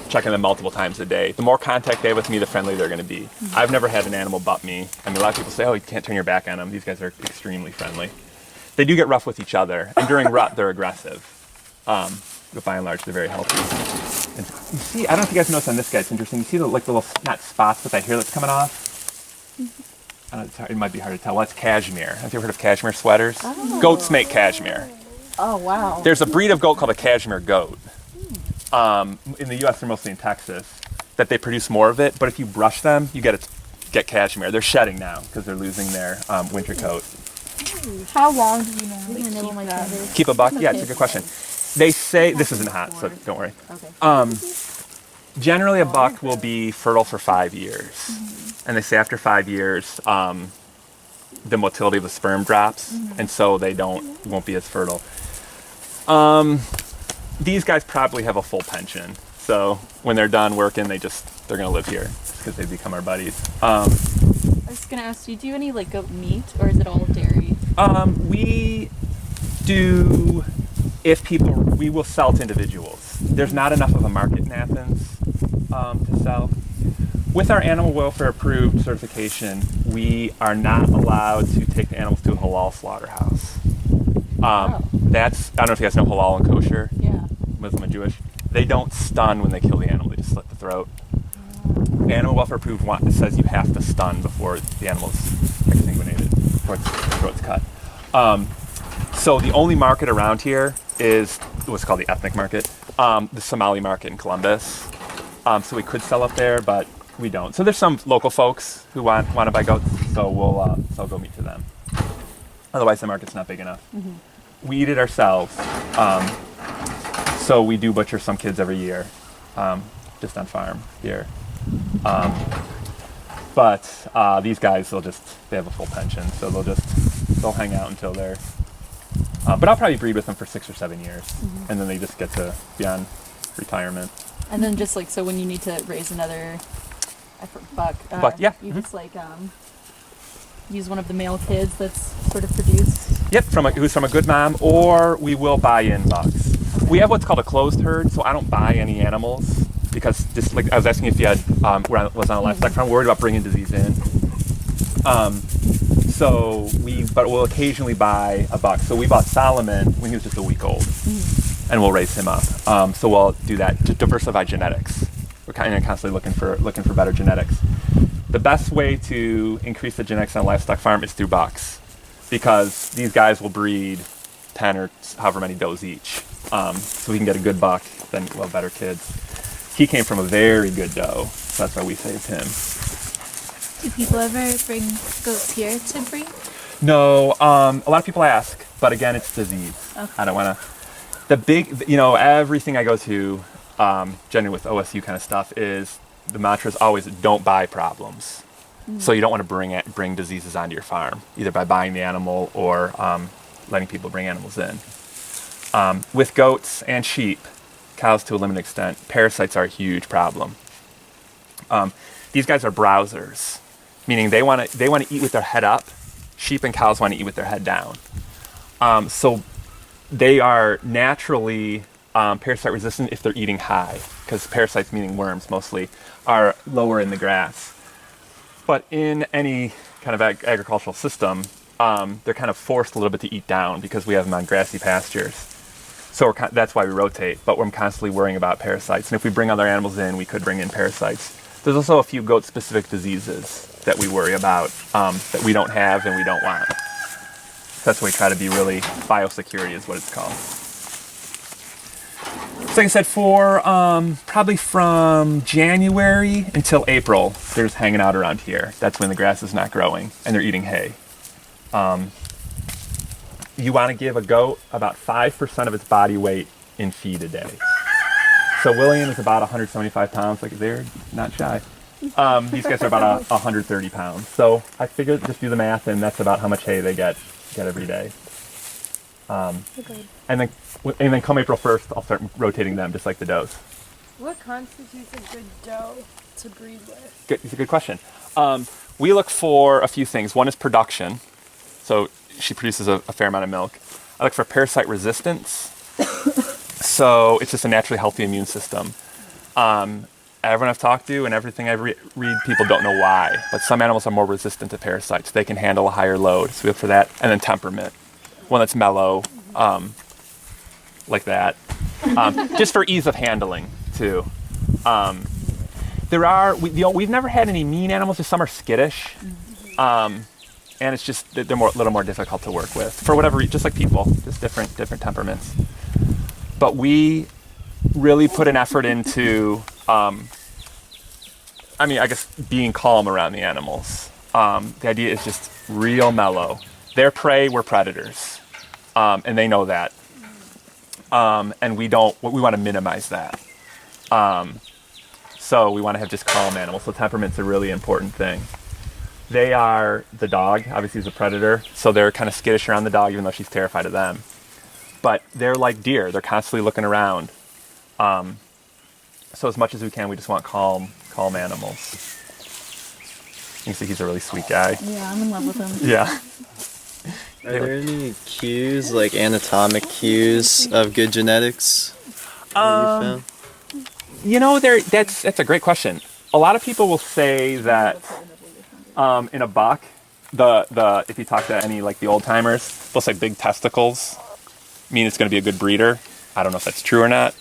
check on them multiple times a day. The more contact they have with me, the friendlier they're going to be. I've never had an animal butt me. I mean, a lot of people say, oh, you can't turn your back on them. These guys are extremely friendly. They do get rough with each other, and during rut, they're aggressive. But by and large, they're very healthy. And you see, I don't know if you guys noticed on this guy, it's interesting. You see the little, not spots, but that hair that's coming off? I don't know, it might be hard to tell. Well, that's cashmere. Have you ever heard of cashmere sweaters? Oh. Goats make cashmere. Oh, wow. There's a breed of goat called a cashmere goat. In the U.S., they're mostly in Texas, that they produce more of it, but if you brush them, you get cashmere. They're shedding now because they're losing their winter coat. How long do you normally keep them? Keep a buck? Yeah, it's a good question. They say, this isn't hot, so don't worry. Okay. Generally, a buck will be fertile for 5 years. And they say after 5 years, the motility of the sperm drops, and so they won't be as fertile. These guys probably have a full pension. So when they're done working, they're going to live here because they become our buddies. I was going to ask you, do you any goat meat, or is it all dairy? We do, we will sell to individuals. There's not enough of a market in Athens to sell. With our animal welfare approved certification, we are not allowed to take the animals to a halal slaughterhouse. That's, I don't know if you guys know halal and kosher, Yeah. Muslim and Jewish. They don't stun when they kill the animal, they just slit the throat. Animal welfare approved says you have to stun before the animal's exsanguinated, before its throat's cut. So the only market around here is what's called the ethnic market, the Somali market in Columbus. So we could sell up there, but we don't. So there's some local folks who want to buy goats, so we'll go meet to them. Otherwise, the market's not big enough. Mm-hmm. We eat it ourselves, so we do butcher some kids every year, just on farm here. But these guys, they have a full pension, so they'll hang out until they're. But I'll probably breed with them for 6 or 7 years, mm-hmm. and then they just get to be on retirement. And then just like, so when you need to raise another buck, yeah. you Mm-hmm. just like use one of the male kids that's sort of produced. Yep, who's from a good mom, or we will buy in bucks. We have what's called a closed herd, so I don't buy any animals because just like I was asking if you had was on a livestock farm, worried about bringing disease in. But we'll occasionally buy a buck. So we bought Solomon when he was just a week old, and we'll raise him up. So we'll do that to diversify genetics. We're kind of constantly looking for better genetics. The best way to increase the genetics on a livestock farm is through bucks, because these guys will breed 10 or however many does each. So we can get a good buck, then we'll have better kids. He came from a very good doe, so that's why we saved him. Do people ever bring goats here to breed? No, a lot of people ask, but again, it's disease. Okay. I don't want to. Everything I go to, generally with OSU kind of stuff, is the mantra is always don't buy problems. So you don't want to bring diseases onto your farm, either by buying the animal or letting people bring animals in. With goats and sheep, cows to a limited extent, parasites are a huge problem. These guys are browsers, meaning they want to eat with their head up. Sheep and cows want to eat with their head down. So they are naturally parasite resistant if they're eating high, because parasites, meaning worms mostly, are lower in the grass. But in any kind of agricultural system, they're kind of forced a little bit to eat down because we have them on grassy pastures. So that's why we rotate, but we're constantly worrying about parasites. And if we bring other animals in, we could bring in parasites. There's also a few goat-specific diseases that we worry about that we don't have and we don't want. So that's why we try to be really, biosecurity is what it's called. So like I said, for probably from January until April, they're just hanging out around here. That's when the grass is not growing and they're eating hay. You want to give a goat about 5% of its body weight in feed a day. So William is about 175 pounds, like they're not shy. These guys are about 130 pounds. So I figured just do the math, and that's about how much hay they get every day. And then come April 1st, I'll start rotating them just like the does. What constitutes a good doe to breed with? It's a good question. We look for a few things. One is production. So she produces a fair amount of milk. I look for parasite resistance. So it's just a naturally healthy immune system. Everyone I've talked to and everything I read, people don't know why, but some animals are more resistant to parasites. They can handle a higher load, so we look for that. And then temperament, one that's mellow, like that, just for ease of handling too. We've never had any mean animals. Just some are skittish, and it's just they're a little more difficult to work with for whatever reason. Just like people, just different temperaments. But we really put an effort into, I guess, being calm around the animals. The idea is just real mellow. They're prey, we're predators, and they know that. And we want to minimize that. So we want to have just calm animals. So temperament's a really important thing. The dog, obviously, is a predator, so they're kind of skittish around the dog, even though she's terrified of them. But they're like deer. They're constantly looking around. So as much as we can, we just want calm animals. You can see he's a really sweet guy. Yeah, I'm in love with him. Yeah. Are there any cues, like anatomic cues of good genetics that you found? That's a great question. A lot of people will say that in a buck, if you talk to any like the old timers, they'll say big testicles mean it's going to be a good breeder. I don't know if that's true or not.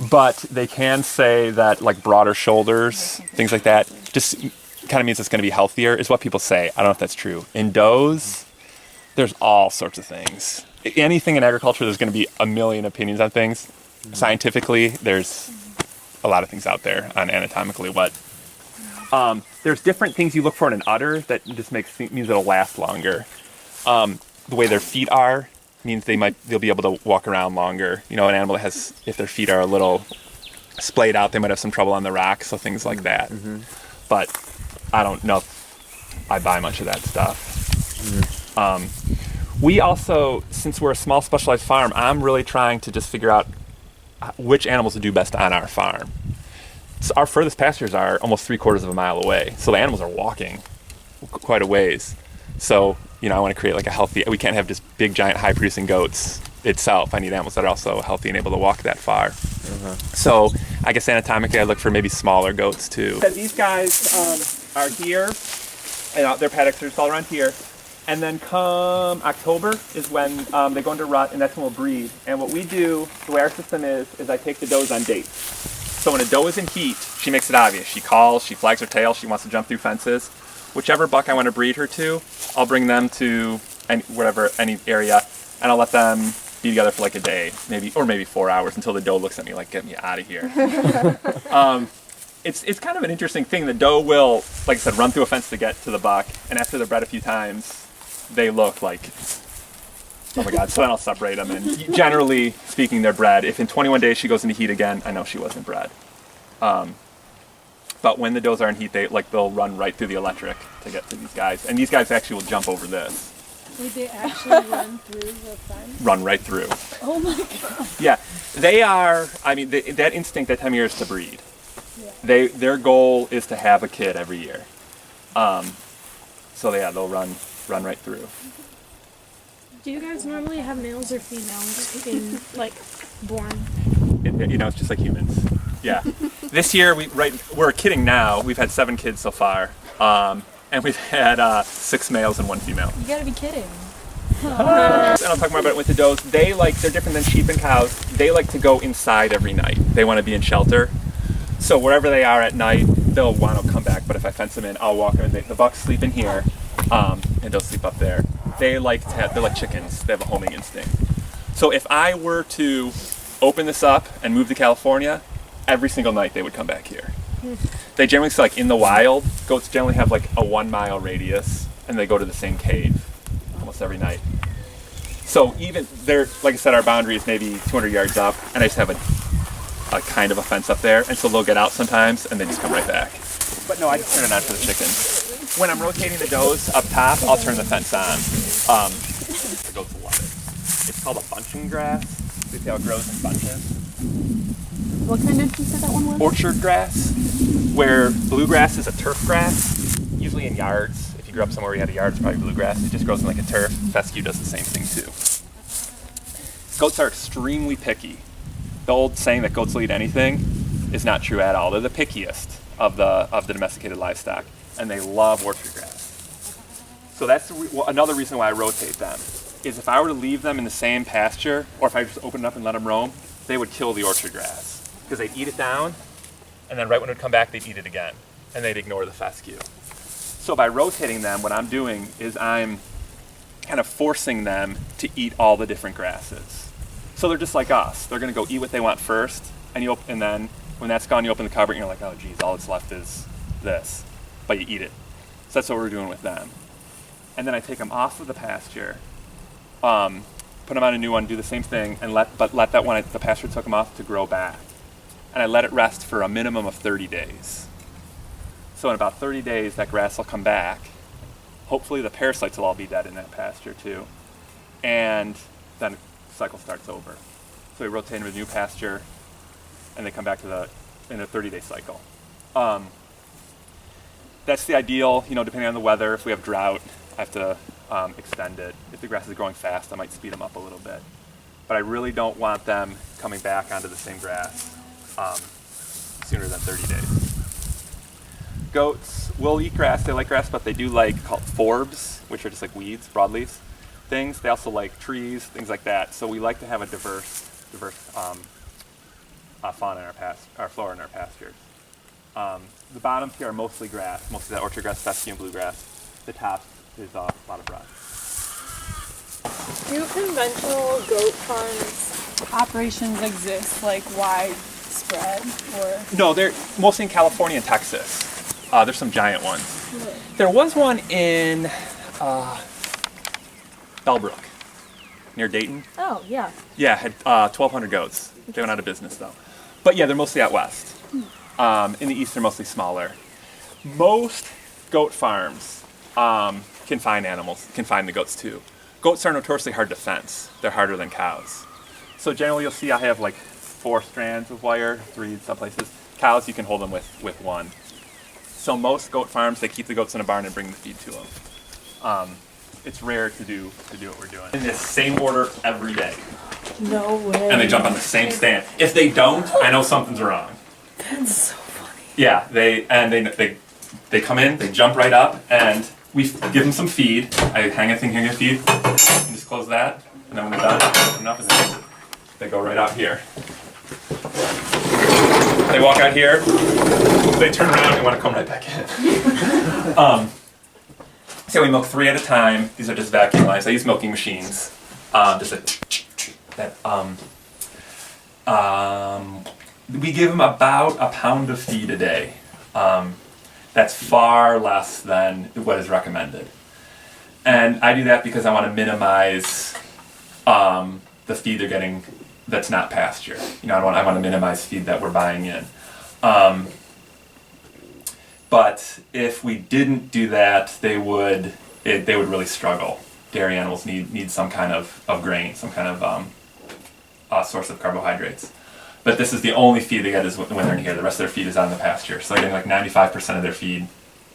But they can say that like broader shoulders, things like that, just kind of means it's going to be healthier, is what people say. I don't know if that's true. In does, there's all sorts of things. Anything in agriculture, there's going to be a million opinions on things. Scientifically, there's a lot of things out there on anatomically what. There's different things you look for in an udder that just means it'll last longer. The way their feet are means they'll be able to walk around longer. You know, an animal that has, if their feet are a little splayed out, they might have some trouble on the rocks, so things like that. But I don't know if I buy much of that stuff. We also, since we're a small specialized farm, I'm really trying to just figure out which animals to do best on our farm. So our furthest pastures are almost 3/4 of a mile away, so the animals are walking quite a ways. So, you know, I want to create like a healthy, we can't have just big, giant, high-producing goats itself. I need animals that are also healthy and able to walk that far. So I guess anatomically I look for maybe smaller goats too. These guys are here, and their paddocks are all around here. And then come October is when they go into rut, and that's when we'll breed. And what we do, the way our system is I take the does on dates. So when a doe is in heat, she makes it obvious. She calls, she flags her tail, she wants to jump through fences. Whichever buck I want to breed her to, I'll bring them to any area, and I'll let them be together for like a day, maybe 4 hours, until the doe looks at me like, get me out of here. It's kind of an interesting thing. The doe will, like I said, run through a fence to get to the buck, and after they're bred a few times, they look like, oh my God, so then I'll separate them, and generally speaking, they're bred. If in 21 days she goes into heat again, I know she wasn't bred. But when the does are in heat, they'll run right through the electric to get to these guys, and these guys actually will jump over this. Would they actually run through the fence? Run right through. Oh my God. Yeah, they are, I mean, that instinct that time of year is to breed. Yeah. Their goal is to have a kid every year. So yeah, they'll run right through. Do you guys normally have males or females in, like, born? It's just like humans. Yeah. This year, we're kidding now. We've had 7 kids so far. And we've had 6 males and 1 female. You gotta be kidding. And I'll talk more about it with the does. They're different than sheep and cows. They like to go inside every night. They want to be in shelter. So wherever they are at night, they'll want to come back. But if I fence them in, I'll walk them in. The bucks sleep in here, and they'll sleep up there. They're like chickens. They have a homing instinct. So if I were to open this up and move to California, every single night they would come back here. They generally, like in the wild, goats generally have like a 1 mile radius, and they go to the same cave almost every night. So even they're, like I said, our boundary is maybe 200 yards up, and I just have a kind of a fence up there, and so they'll get out sometimes, and they just come right back. But no, I just turn it on for the chickens. When I'm rotating the does up top, I'll turn the fence on. The goats will love it. It's called a bunching grass. You see how it grows in bunches? What kind did you say that one was? Orchard grass, where bluegrass is a turf grass, usually in yards. If you grew up somewhere where you had a yard, it's probably bluegrass. It just grows in like a turf. Fescue does the same thing too. Goats are extremely picky. The old saying that goats will eat anything is not true at all. They're the pickiest of the domesticated livestock, and they love orchard grass. So that's another reason why I rotate them, is if I were to leave them in the same pasture, or if I just open it up and let them roam, they would kill the orchard grass. Because they'd eat it down, and then right when it would come back, they'd eat it again, and they'd ignore the fescue. So by rotating them, what I'm doing is I'm kind of forcing them to eat all the different grasses. So they're just like us. They're going to go eat what they want first, and then when that's gone, you open the cupboard, and you're like, oh, geez, all that's left is this. But you eat it. So that's what we're doing with them. And then I take them off of the pasture, put them on a new one, do the same thing, and let that one the pasture took them off to grow back. And I let it rest for a minimum of 30 days. So in about 30 days, that grass will come back. Hopefully the parasites will all be dead in that pasture too. And then the cycle starts over. So we rotate them with new pasture, and they come back in a 30-day cycle. That's the ideal, depending on the weather. If we have drought, I have to extend it. If the grass is growing fast, I might speed them up a little bit. But I really don't want them coming back onto the same grass sooner than 30 days. Goats will eat grass. They like grass, but they do like called forbs, which are just like weeds, broadleaves. things. They also like trees, things like that. So we like to have a diverse fauna in our flora in our pastures. The bottoms here are mostly grass, mostly that orchard grass, fescue, and bluegrass. The top is a lot of brush. Do conventional goat farms operations exist, like widespread, or? No, they're mostly in California and Texas. There's some giant ones. Really? There was one in Bellbrook, near Dayton. Oh, yeah. Yeah, had 1,200 goats. They went out of business though. But yeah, they're mostly out west. In the east, they're mostly smaller. Most goat farms confine the goats too. Goats are notoriously hard to fence. They're harder than cows. So generally you'll see I have like 4 strands of wire, 3 in some places. Cows, you can hold them with 1. So most goat farms, they keep the goats in a barn and bring the feed to them. It's rare to do what we're doing. In this same order every day. No way. And they jump on the same stand. If they don't, I know something's wrong. That's so funny. Yeah, they come in, they jump right up, and we give them some feed. I hang a thing here in feed, and just close that, and then when they're done, open them up, and then they go right out here. They walk out here, they turn around and want to come right back in. So we milk 3 at a time. These are just vacuum lines. I use milking machines. We give them about a pound of feed a day. That's far less than what is recommended. And I do that because I want to minimize the feed they're getting that's not pasture. I want to minimize feed that we're buying in. But if we didn't do that, they would really struggle. Dairy animals need some kind of grain, some kind of source of carbohydrates. But this is the only feed they get is when they're in here. The rest of their feed is out in the pasture. So they're getting like 95% of their feed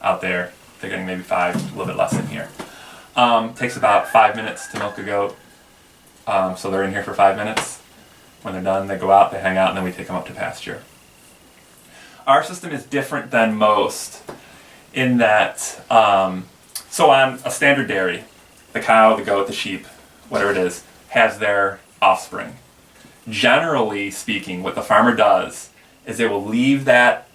out there. They're getting maybe 5, a little bit less in here. Takes about 5 minutes to milk a goat. So they're in here for 5 minutes. When they're done, they go out, they hang out, and then we take them up to pasture. Our system is different than most in that, so on a standard dairy, the cow, the goat, the sheep, whatever it is, has their offspring. Generally speaking, what the farmer does is they will leave that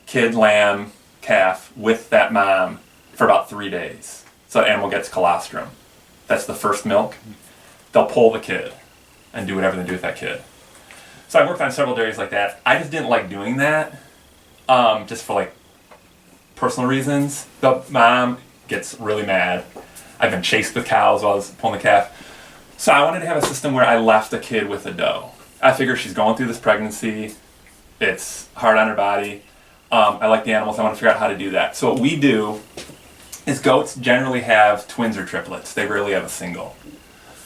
kid lamb, calf, with that mom for about 3 days. So that animal gets colostrum. That's the first milk. They'll pull the kid and do whatever they do with that kid. So I worked on several dairies like that. I just didn't like doing that, just for like personal reasons. The mom gets really mad. I've been chased with cows while I was pulling the calf. So I wanted to have a system where I left a kid with a doe. I figure she's going through this pregnancy. It's hard on her body. I like the animals. I want to figure out how to do that. So what we do is goats generally have twins or triplets. They rarely have a single.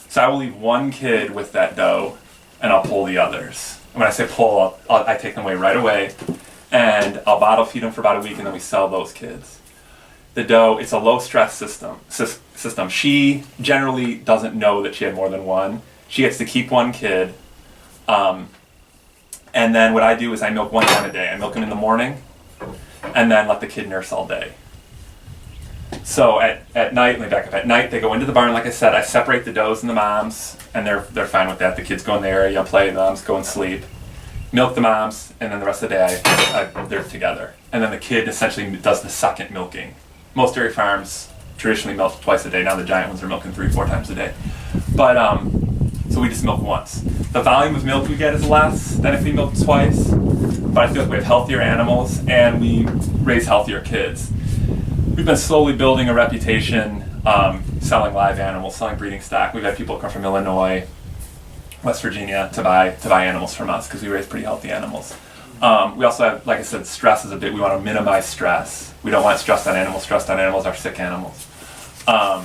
So I will leave one kid with that doe, and I'll pull the others. And when I say pull, I take them away right away, and I'll bottle feed them for about a week, and then we sell those kids. The doe, it's a low stress system. She generally doesn't know that she had more than one. She gets to keep one kid. And then what I do is I milk 1 time a day. I milk them in the morning, and then let the kid nurse all day. So at night, let me back up. At night, they go into the barn. Like I said, I separate the does and the moms, and they're fine with that. The kids go in the area, play, the moms go and sleep. Milk the moms, and then the rest of the day, they're together. And then the kid essentially does the second milking. Most dairy farms traditionally milk twice a day. Now the giant ones are milking 3-4 times a day. But so we just milk once. The volume of milk we get is less than if we milk twice, but I feel like we have healthier animals and we raise healthier kids. We've been slowly building a reputation selling live animals, selling breeding stock. We've had people come from Illinois, West Virginia to buy animals from us because we raise pretty healthy animals. We also have, like I said, stress is we want to minimize stress. We don't want stress on animals. Stressed on animals are sick animals. So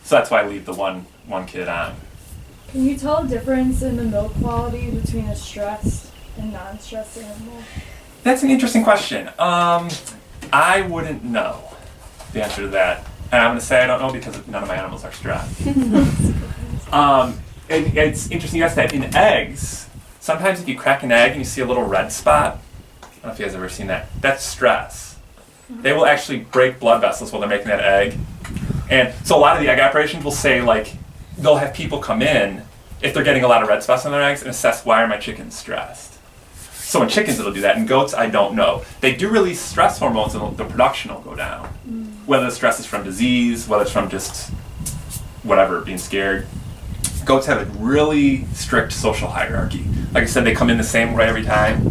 that's why I leave the one kid on. Can you tell a difference in the milk quality between a stressed and non-stressed animal? That's an interesting question. I wouldn't know the answer to that. And I'm going to say I don't know because none of my animals are stressed. It's interesting you asked that. In eggs, sometimes if you crack an egg and you see a little red spot, I don't know if you guys have ever seen that, that's stress. They will actually break blood vessels while they're making that egg. And so a lot of the egg operations will say like they'll have people come in if they're getting a lot of red spots on their eggs and assess, why are my chickens stressed? So in chickens it'll do that. In goats, I don't know. They do release stress hormones and the production will go down. Whether the stress is from disease, whether it's from just whatever, being scared. Goats have a really strict social hierarchy. Like I said, they come in the same way every time.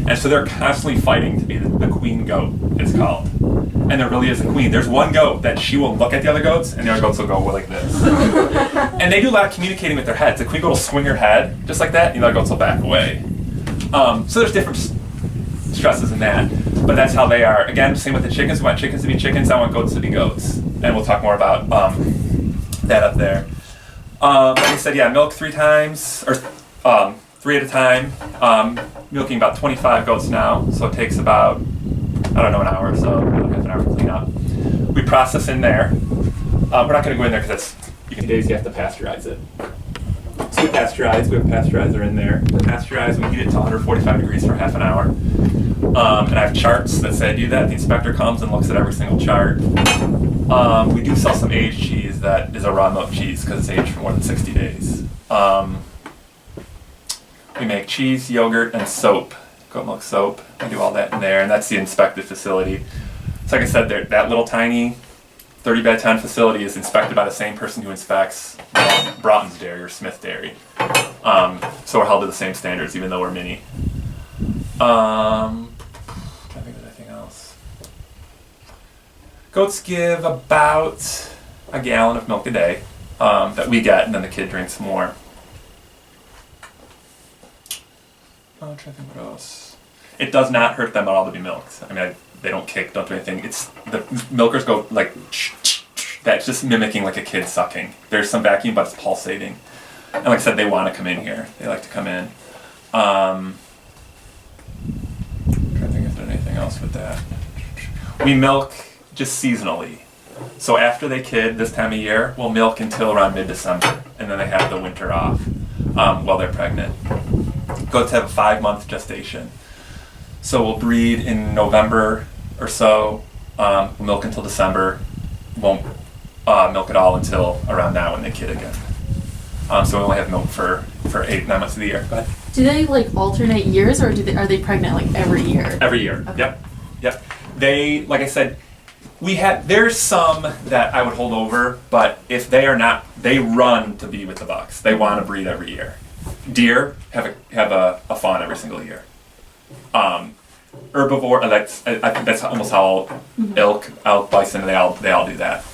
And so they're constantly fighting to be the queen goat, it's called. And there really is a queen. There's one goat that she will look at the other goats, and the other goats will go like this. And they do a lot of communicating with their heads. The queen goat will swing her head, just like that, and the other goats will back away. So there's different stresses in that. But that's how they are. Again, same with the chickens. We want chickens to be chickens. I want goats to be goats. And we'll talk more about that up there. Like I said, yeah, milk 3 times, or 3 at a time. Milking about 25 goats now, so it takes about, I don't know, an hour or so, half an hour to clean up. We process in there. We're not going to go in there because days you have to pasteurize it. So we pasteurize, we have a pasteurizer in there. We pasteurize, we heat it to 145 degrees for half an hour. And I have charts that say I do that. The inspector comes and looks at every single chart. We do sell some aged cheese that is a raw milk cheese because it's aged for more than 60 days. We make cheese, yogurt, and soap, goat milk soap. We do all that in there, and that's the inspected facility. So like I said, that little tiny 30 by 10 facility is inspected by the same person who inspects Broughton's Dairy or Smith Dairy. So we're held to the same standards, even though we're mini. I think there's anything else. Goats give about a gallon of milk a day that we get, and then the kid drinks more. I'm trying to think what else. It does not hurt them at all to be milked. I mean, they don't kick, don't do anything. It's the milkers go like that's just mimicking like a kid sucking. There's some vacuum, but it's pulsating. And like I said, they want to come in here. They like to come in. I'm trying to think if there's anything else with that. We milk just seasonally. So after they kid this time of year, we'll milk until around mid-December, and then they have the winter off while they're pregnant. Goats have a 5-month gestation. So we'll breed in November or so, we'll milk until December, won't milk at all until around now when they kid again. So we only have milk for 8-9 months of the year. Go ahead. Do they like alternate years, or are they pregnant like every year? Every year, okay. Yep. They, like I said, there's some that I would hold over, but if they are not, they run to be with the bucks. They want to breed every year. Deer have a fawn every single year. Herbivore, I think that's almost how elk, bison, they all do that.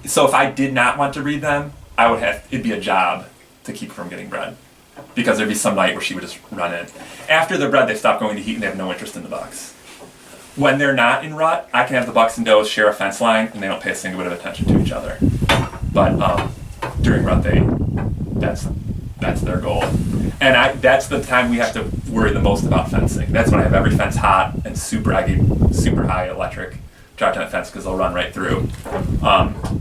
So if I did not want to breed them, it'd be a job to keep from getting bred, because there'd be some night where she would just run in. After they're bred, they stop going to heat and they have no interest in the bucks. When they're not in rut, I can have the bucks and does share a fence line and they don't pay a single bit of attention to each other. But during rut, that's their goal. And that's the time we have to worry the most about fencing. That's when I have every fence hot and I get super high electric drop down fence because they'll run right through.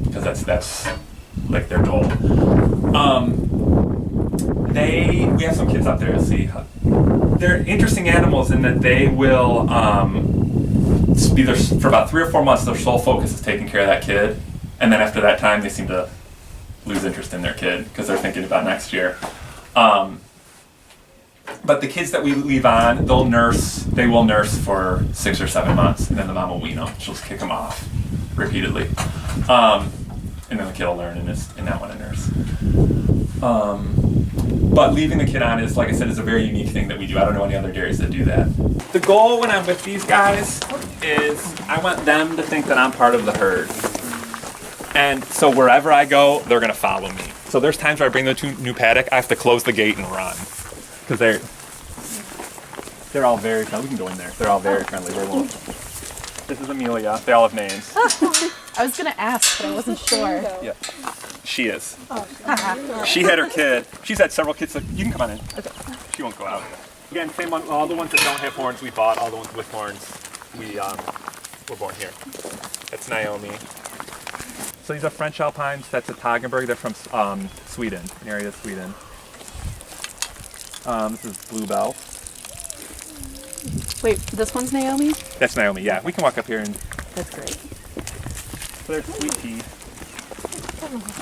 Because that's like their goal. We have some kids out there to see. They're interesting animals in that they will be there for about 3 or 4 months. Their sole focus is taking care of that kid, and then after that time, they seem to lose interest in their kid because they're thinking about next year. But the kids that we leave on, they will nurse for 6 or 7 months, and then the mom will wean them. She'll just kick them off repeatedly. And then the kid will learn and not want to nurse. But leaving the kid on is, like I said, is a very unique thing that we do. I don't know any other dairies that do that. The goal when I'm with these guys is I want them to think that I'm part of the herd. And so wherever I go, they're going to follow me. So there's times where I bring them to a new paddock, I have to close the gate and run. Because they're all very friendly. We can go in there. They're all very friendly. They won't. This is Amelia. They all have names. I was gonna ask, but I wasn't sure. Yeah. She is. She had her kid. She's had several kids. So you can come on in. Okay. She won't go out. Again, same one. All the ones that don't have horns, we bought. All the ones with horns, we were born here. That's Naomi. So these are French Alpines. That's a Toggenburg. They're from Sweden, an area of Sweden. This is Bluebell. Wait, this one's Naomi? That's Naomi, yeah. We can walk up here and... That's great. So there's Sweet Pea.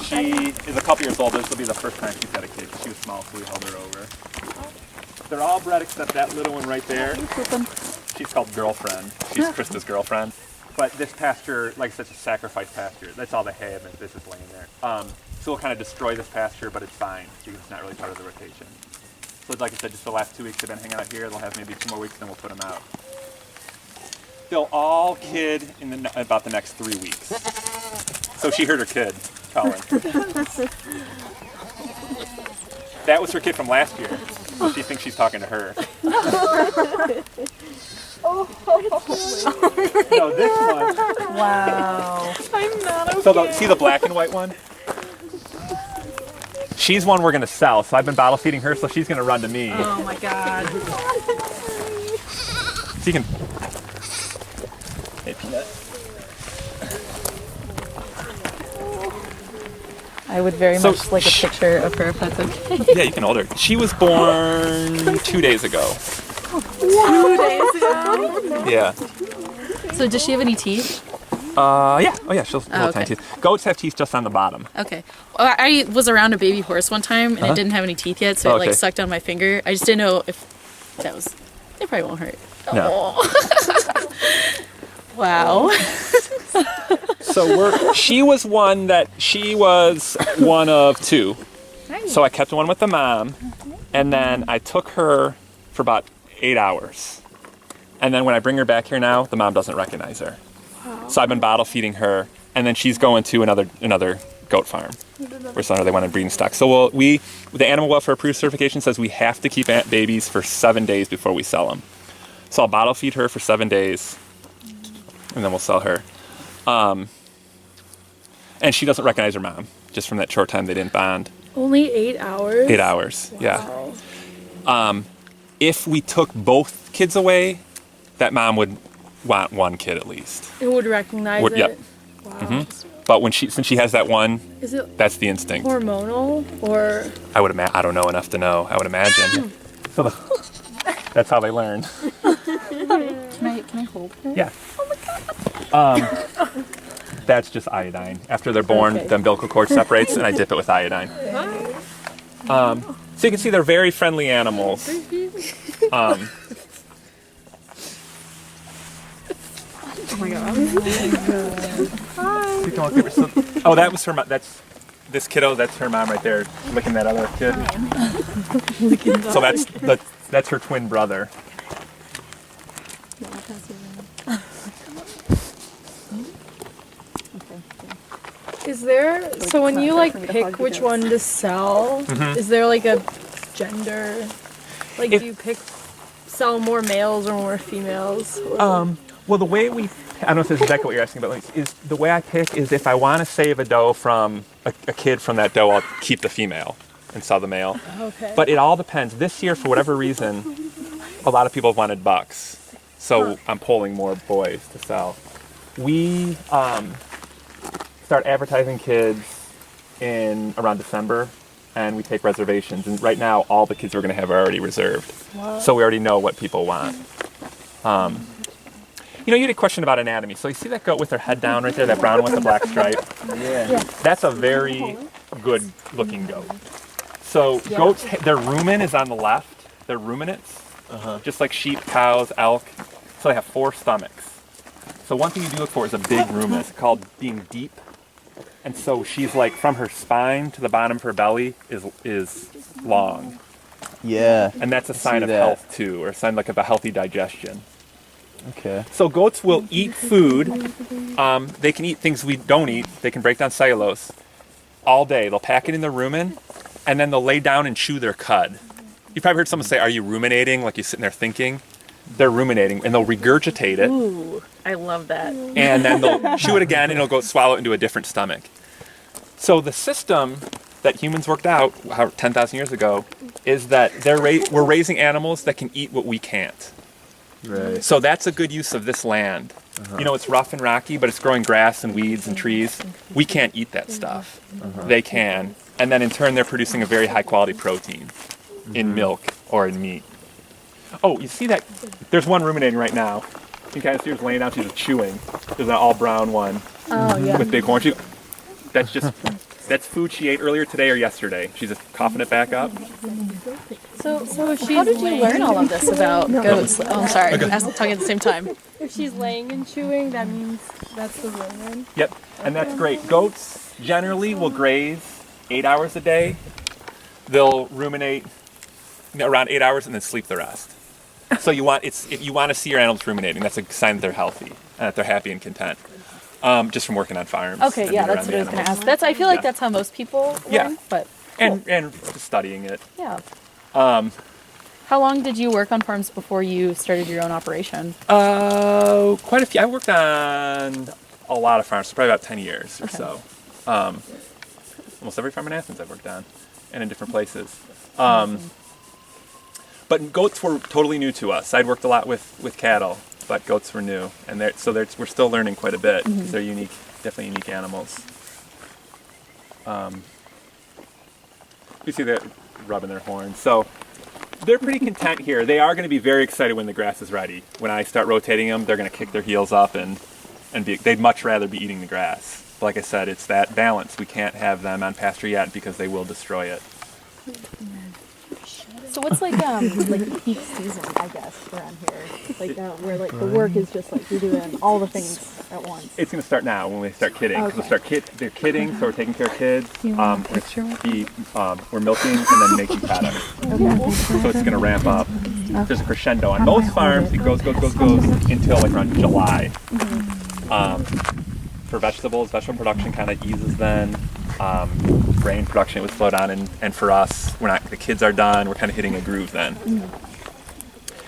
She is a couple years old. This will be the first time she's had a kid. She was small, so we held her over. They're all bred except that little one right there. She's called Girlfriend. She's Krista's girlfriend. But this pasture, like I said, it's a sacrifice pasture. That's all they have, and this is laying there. So we'll kind of destroy this pasture, but it's fine because it's not really part of the rotation. So like I said, just the last 2 weeks they've been hanging out here. They'll have maybe 2 more weeks, then we'll put them out. They'll all kid in about the next 3 weeks. So she heard her kid, Colin. That was her kid from last year. So she thinks she's talking to her. No, this one. Wow. I'm not okay. So see the black and white one? She's one we're going to sell. So I've been bottle feeding her, so she's going to run to me. Oh my god. So you can... Hey, Peanut. I would very much like a picture of her if that's okay. Yeah, you can hold her. She was born 2 days ago. 2 days ago? Yeah. So does she have any teeth? Yeah. Oh, yeah, she'll have tiny okay. teeth. Goats have teeth just on the bottom. Okay. Well, I was around a baby horse one time and it didn't have any teeth yet, so it like sucked on my finger. I just didn't know if that was. It probably won't hurt. No. Oh. Wow. So she was one of 2. So I kept one with the mom, and then I took her for about 8 hours. And then when I bring her back here now, the mom doesn't recognize her. Wow. So I've been bottle feeding her, and then she's going to another goat farm. We're selling her, they want a breeding stock. So the Animal Welfare Approved certification says we have to keep babies for 7 days before we sell them. So I'll bottle feed her for 7 days, and then we'll sell her. And she doesn't recognize her mom, just from that short time they didn't bond. Only 8 hours? 8 hours, wow. Yeah. If we took both kids away, that mom would want one kid at least. It would recognize it? Yep. Wow. Mm-hmm. But since she has that one, that's the instinct. Hormonal or? I don't know enough to know. I would imagine. So that's how they learn. Can I hold her? Yeah. Oh my god. That's just iodine. After they're born, the umbilical cord separates, and I dip it with iodine. So you can see they're very friendly animals. Oh my god. Hi. Oh, that was her mom. That's this kiddo. That's her mom right there, licking that other kid. So that's her twin brother. Is there, so when you like pick which one to sell, is there like a gender? Like do you sell more males or more females? Or? Well, the way I don't know if this is exactly what you're asking about, is the way I pick is if I want to save a doe from a kid from that doe, I'll keep the female and sell the male. Okay. But it all depends. This year, for whatever reason, a lot of people wanted bucks. So I'm pulling more boys to sell. We start advertising kids in around December, and we take reservations. And right now, all the kids we're going to have are already reserved. Wow. So we already know what people want. You had a question about anatomy. So you see that goat with her head down right there, that brown with the black stripe? Yeah. That's a very good looking goat. So goats, their rumen is on the left. They're ruminants, just like sheep, cows, elk. So they have 4 stomachs. So one thing you do look for is a big rumen. It's called being deep. And so she's like, from her spine to the bottom of her belly is long. Yeah. And that's a sign of health too, or a sign like of a healthy digestion. Okay. So goats will eat food. They can eat things we don't eat. They can break down cellulose all day. They'll pack it in the rumen, and then they'll lay down and chew their cud. You've probably heard someone say, "Are you ruminating?" Like you're sitting there thinking. They're ruminating, and they'll regurgitate it. Ooh, I love that. And then they'll chew it again, and it'll go swallow it into a different stomach. So the system that humans worked out 10,000 years ago is that we're raising animals that can eat what we can't. Right. So that's a good use of this land. It's rough and rocky, but it's growing grass and weeds and trees. We can't eat that stuff. They can. And then in turn, they're producing a very high quality protein in milk or in meat. Oh, you see that? There's one ruminating right now. You can kind of see her laying down. She's just chewing. There's an all brown one with big horns. That's just That's food she ate earlier today or yesterday. She's just coughing it back up. So how did you learn all of this about goats? Oh, I'm sorry. Okay. I'm talking at the same time. If she's laying and chewing, that means that's the rumen. Yep, and that's great. Goats generally will graze 8 hours a day. They'll ruminate around 8 hours and then sleep the rest. So if you want to see your animals ruminating, that's a sign that they're healthy and that they're happy and content. Just from working on farms. Okay, yeah, that's what I was going to ask. I feel like that's how most people learn, but cool. and studying it. Yeah. How long did you work on farms before you started your own operation? Quite a few. I worked on a lot of farms, so probably about 10 years or so. Almost every farm in Athens I've worked on, and in different places. But goats were totally new to us. I'd worked a lot with cattle, but goats were new, and we're still learning quite a bit because they're unique, definitely unique animals. You see they're rubbing their horns. So they're pretty content here. They are going to be very excited when the grass is ready. When I start rotating them, they're going to kick their heels up and they'd much rather be eating the grass. But like I said, it's that balance. We can't have them on pasture yet because they will destroy it. So what's like peak season, I guess, around here? Where the work is just you're doing all the things at once. It's going to start now when we start kidding. Okay. They're kidding, so we're taking care of kids. We're milking and then making paddock. Okay. So it's going to ramp up. There's a crescendo on most farms. It goes until around July. For vegetables, vegetable production kind of eases then. Grain production would slow down, and for us, the kids are done. We're kind of hitting a groove then.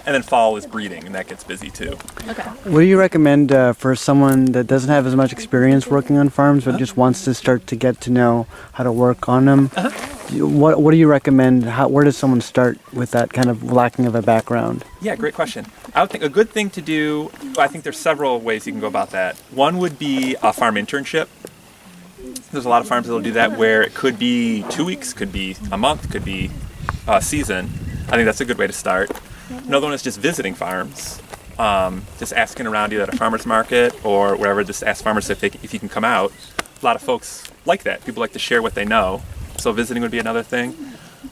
And then fall is breeding, and that gets busy too. Okay. What do you recommend for someone that doesn't have as much experience working on farms, but just wants to start to get to know how to work on them? What do you recommend? Where does someone start with that kind of lacking of a background? Yeah, great question. I would think a good thing to do, I think there's several ways you can go about that. One would be a farm internship. There's a lot of farms that will do that where it could be 2 weeks, could be a month, could be a season. I think that's a good way to start. Another one is just visiting farms. Just asking around either at a farmer's market or wherever, just ask farmers if you can come out. A lot of folks like that. People like to share what they know. So visiting would be another thing.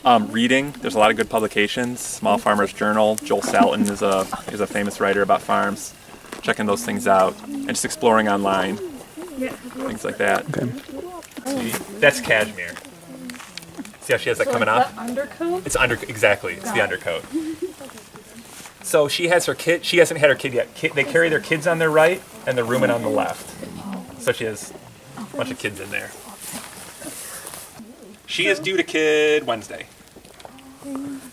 Reading, there's a lot of good publications. Small Farmers Journal, Joel Salton is a famous writer about farms. Checking those things out and just exploring online. Things like that. Okay. See, that's cashmere. See how she has that coming up? Undercoat? It's exactly. It's the undercoat. So she has her kid. She hasn't had her kid yet. They carry their kids on their right and the rumen on the left. So she has a bunch of kids in there. She is due to kid Wednesday.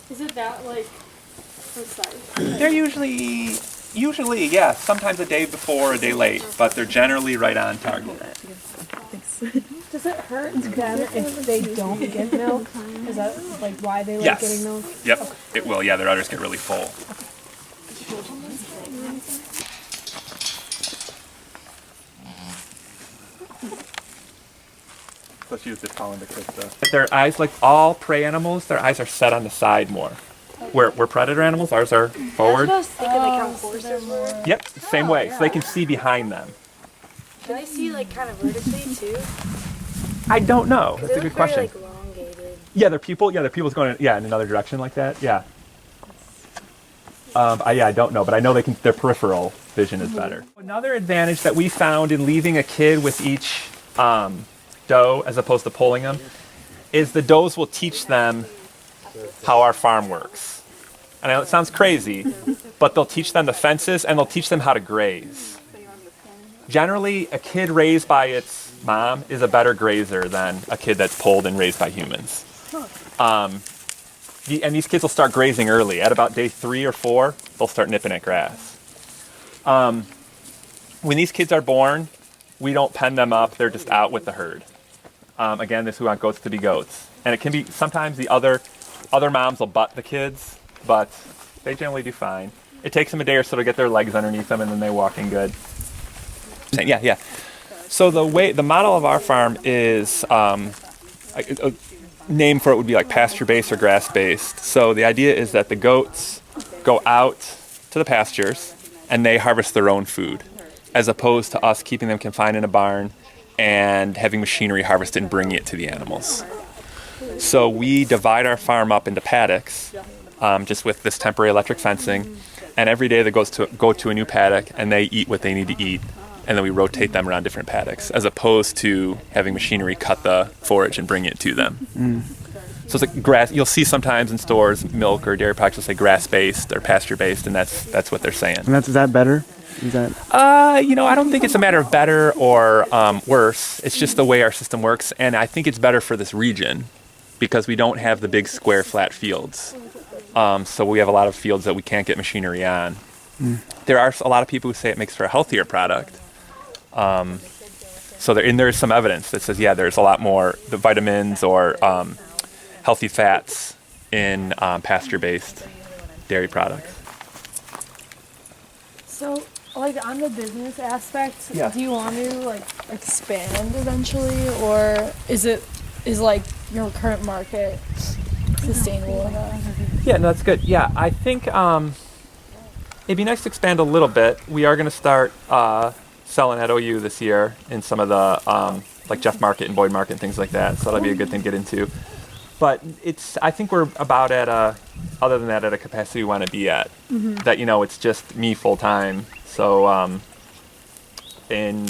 Is it that precise? They're usually, yeah, sometimes a day before, a day late, but they're generally right on target. Does it hurt them if they don't get milk? Is that why they like getting milk? Yep, it will. Yeah, their udders get really full. So she was just calling the kids. Their eyes, like all prey animals, their eyes are set on the side more. We're predator animals, ours are forward. I was thinking how horses were. Yep, same way. So they can see behind them. Do they see kind of vertically too? I don't know. That's a good question. Very, elongated. Yeah, their pupil's going in another direction like that. Yeah. I don't know, but I know their peripheral vision is better. Another advantage that we found in leaving a kid with each doe as opposed to pulling them is the does will teach them how our farm works. And I know it sounds crazy, but they'll teach them the fences and they'll teach them how to graze. Generally, a kid raised by its mom is a better grazer than a kid that's pulled and raised by humans. And these kids will start grazing early. At about day 3 or 4, they'll start nipping at grass. When these kids are born, we don't pen them up. They're just out with the herd. Again, we want goats to be goats. And it can be, sometimes the other moms will butt the kids, but they generally do fine. It takes them a day or so to get their legs underneath them, and then they walk in good. Yeah. So the model of our farm is, a name for it would be pasture-based or grass-based. So the idea is that the goats go out to the pastures and they harvest their own food, as opposed to us keeping them confined in a barn and having machinery harvest it and bringing it to the animals. So we divide our farm up into paddocks, just with this temporary electric fencing, and every day they go to a new paddock and they eat what they need to eat, and then we rotate them around different paddocks, as opposed to having machinery cut the forage and bring it to them. So it's like grass. You'll see sometimes in stores, milk or dairy products will say grass-based or pasture-based, and that's what they're saying. And is that better? Is that? I don't think it's a matter of better or worse. It's just the way our system works, and I think it's better for this region because we don't have the big square flat fields. So we have a lot of fields that we can't get machinery on. There are a lot of people who say it makes for a healthier product. So there is some evidence that says, there's a lot more the vitamins or healthy fats in pasture-based dairy products. So, like on the business aspect, Yeah. do you want to like expand eventually, or is like your current market sustainable enough? Yeah, no, that's good. Yeah, I think it'd be nice to expand a little bit. We are going to start selling at OU this year in some of the like Jeff Market and Boyd Market and things like that. So that'll be a good thing to get into. But I think we're about other than that, at a capacity we want to be at. That, it's just me full time. So in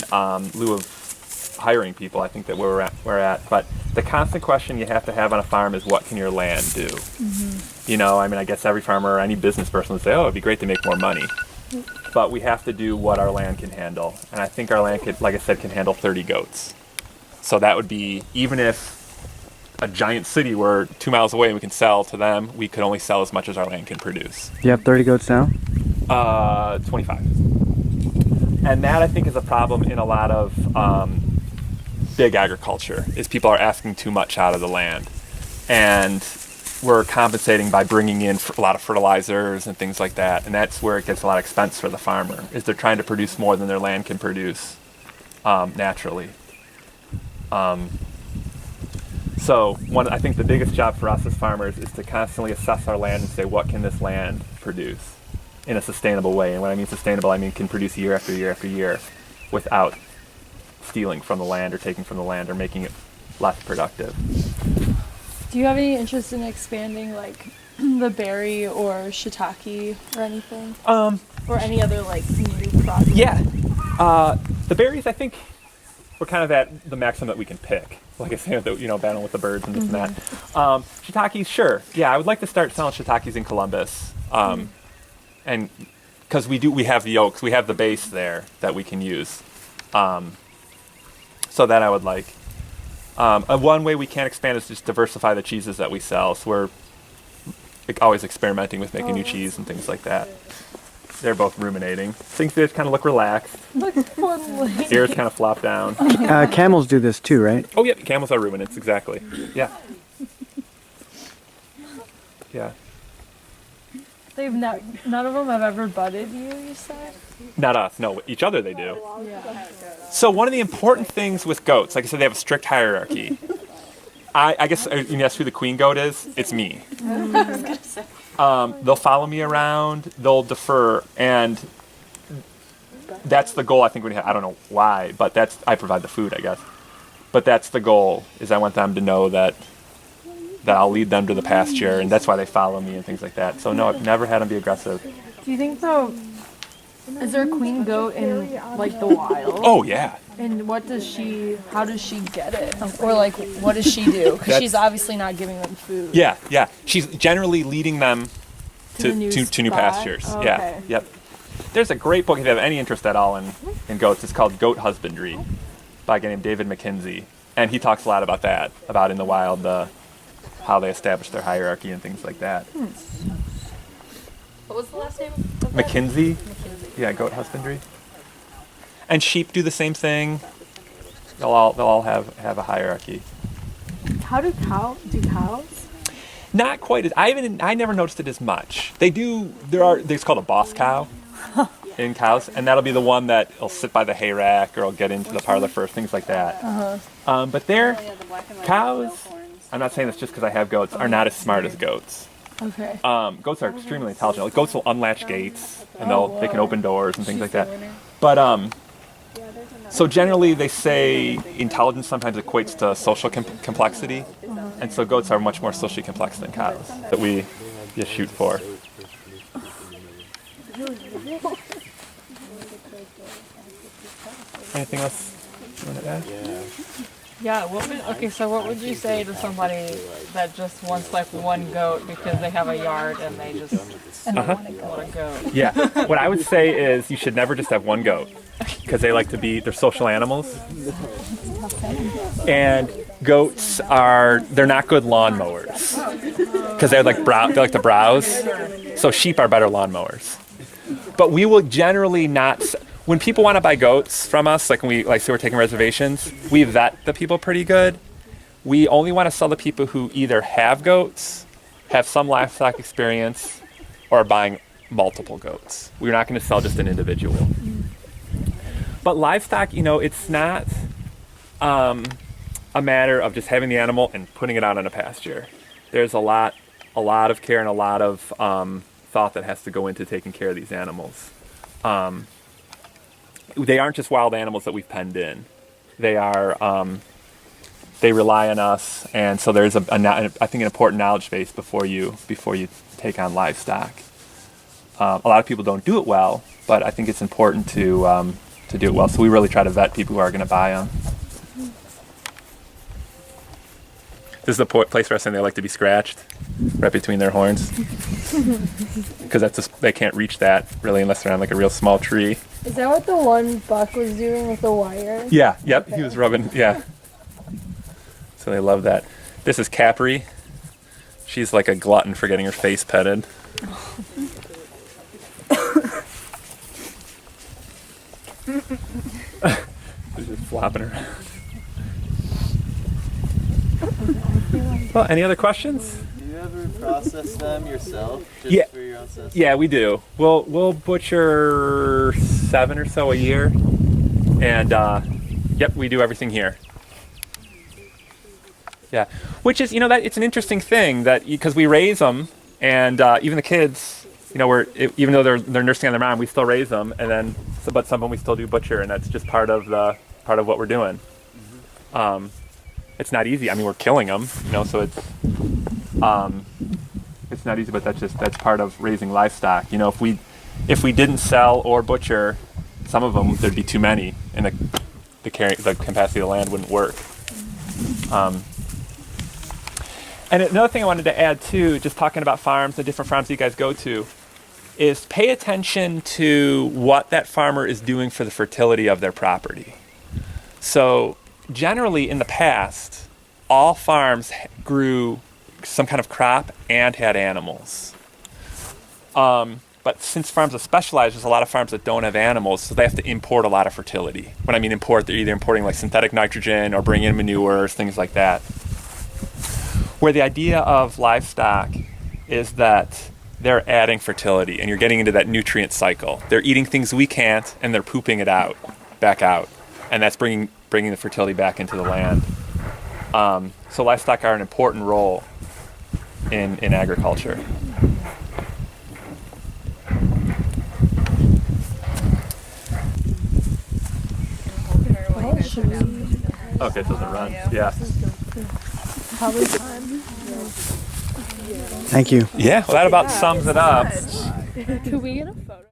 lieu of hiring people, I think that we're at. But the constant question you have to have on a farm is, what can your land do? I guess every farmer or any business person would say, oh, it'd be great to make more money. But we have to do what our land can handle. And I think our land, like I said, can handle 30 goats. So that would be, even if a giant city were 2 miles away and we can sell to them, we could only sell as much as our land can produce. You have 30 goats now? 25. And that, I think, is a problem in a lot of big agriculture, is people are asking too much out of the land. And we're compensating by bringing in a lot of fertilizers and things like that. And that's where it gets a lot of expense for the farmer, is they're trying to produce more than their land can produce naturally. So I think the biggest job for us as farmers is to constantly assess our land and say, what can this land produce in a sustainable way? And when I mean sustainable, I mean can produce year after year after year without stealing from the land or taking from the land or making it less productive. Do you have any interest in expanding like the berry or shiitake or anything? Or any other like new project? Yeah. The berries, I think we're kind of at the maximum that we can pick. Like I said, battling with the birds and this and that. Shiitakes, sure. Yeah, I would like to start selling shiitakes in Columbus. And because we have the oaks, we have the base there that we can use. So that I would like. One way we can expand is just diversify the cheeses that we sell. So we're always experimenting with making new cheese and things like that. They're both ruminating. Things just kind of look relaxed. Ears kind of flop down. Camels do this too, right? Oh yeah, camels are ruminants, exactly. Yeah. Yeah. None of them have ever butted you said? Not us, no. Each other they do. Yeah. So one of the important things with goats, like I said, they have a strict hierarchy. I guess you ask who the queen goat is? It's me. They'll follow me around, they'll defer, and that's the goal I think we have. I don't know why, but I provide the food, I guess. But that's the goal, is I want them to know that I'll lead them to the pasture, and that's why they follow me and things like that. So no, I've never had them be aggressive. Do you think is there a queen goat in like the wild? Oh yeah. And how does she get it? Or like, what does she do? Because she's obviously not giving them food. Yeah. She's generally leading them to new pastures. Oh, yeah, okay. Yep. There's a great book if you have any interest at all in goats. It's called Goat Husbandry by a guy named David McKenzie. And he talks a lot about that, about in the wild, how they establish their hierarchy and things like that. What was the last name of that? McKenzie? Yeah, Goat Husbandry. And sheep do the same thing. They'll all have a hierarchy. How do cows? Not quite as I never noticed it as much. They do. There's called a boss cow in cows, and that'll be the one that'll sit by the hay rack or will get into the parlor first, things like that. But cows. I'm not saying this just because I have goats. Are not as smart as goats. Okay. Goats are extremely intelligent. Like, goats will unlatch gates and they can open doors and things like that. But So generally they say intelligence sometimes equates to social complexity, and so goats are much more socially complex than cows that we just shoot for. Anything else you want to add? Yeah, so what would you say to somebody that just wants like one goat because they have a yard and they just want a goat? Yeah, what I would say is you should never just have one goat because they're social animals. And goats they're not good lawn mowers because they like to browse. So sheep are better lawn mowers. But we will generally not. When people want to buy goats from us, like when we're taking reservations, we vet the people pretty good. We only want to sell to people who either have goats, have some livestock experience, or are buying multiple goats. We're not going to sell just an individual. But livestock, it's not a matter of just having the animal and putting it out on a pasture. There's a lot of care and a lot of thought that has to go into taking care of these animals. They aren't just wild animals that we've penned in. They rely on us, and so there's I think an important knowledge base before you take on livestock. A lot of people don't do it well, but I think it's important to do it well. So we really try to vet people who are going to buy them. This is the place where I say they like to be scratched, right between their horns, because they can't reach that really unless they're on like a real small tree. Is that what the one buck was doing with the wire? Yeah, yep, okay. He was rubbing, yeah. So they love that. This is Capri. She's like a glutton for getting her face petted. She's just flopping around. Well, any other questions? Do you ever process them yourself, just for your own system? Yeah, we do. We'll butcher 7 or so a year, and we do everything here. Yeah, which is that it's an interesting thing that because we raise them, and even the kids, even though they're nursing on their mom, we still raise them, and then but some of them we still do butcher, and that's just part of what we're doing. Mm-hmm. It's not easy. I mean, we're killing them, so it's not easy, but that's part of raising livestock. If we didn't sell or butcher some of them, there'd be too many, and the capacity of the land wouldn't work. And another thing I wanted to add too, just talking about farms, the different farms that you guys go to, is pay attention to what that farmer is doing for the fertility of their property. So generally in the past, all farms grew some kind of crop and had animals. But since farms have specialized, there's a lot of farms that don't have animals, so they have to import a lot of fertility. When I mean import, they're either importing like synthetic nitrogen or bringing in manures, things like that. Where the idea of livestock is that they're adding fertility, and you're getting into that nutrient cycle. They're eating things we can't, and they're pooping it back out, and that's bringing the fertility back into the land. So livestock are an important role in agriculture. Okay, so the run. Yeah. Probably time. Thank you. Yeah, well, that about sums it up. Could we get a photo?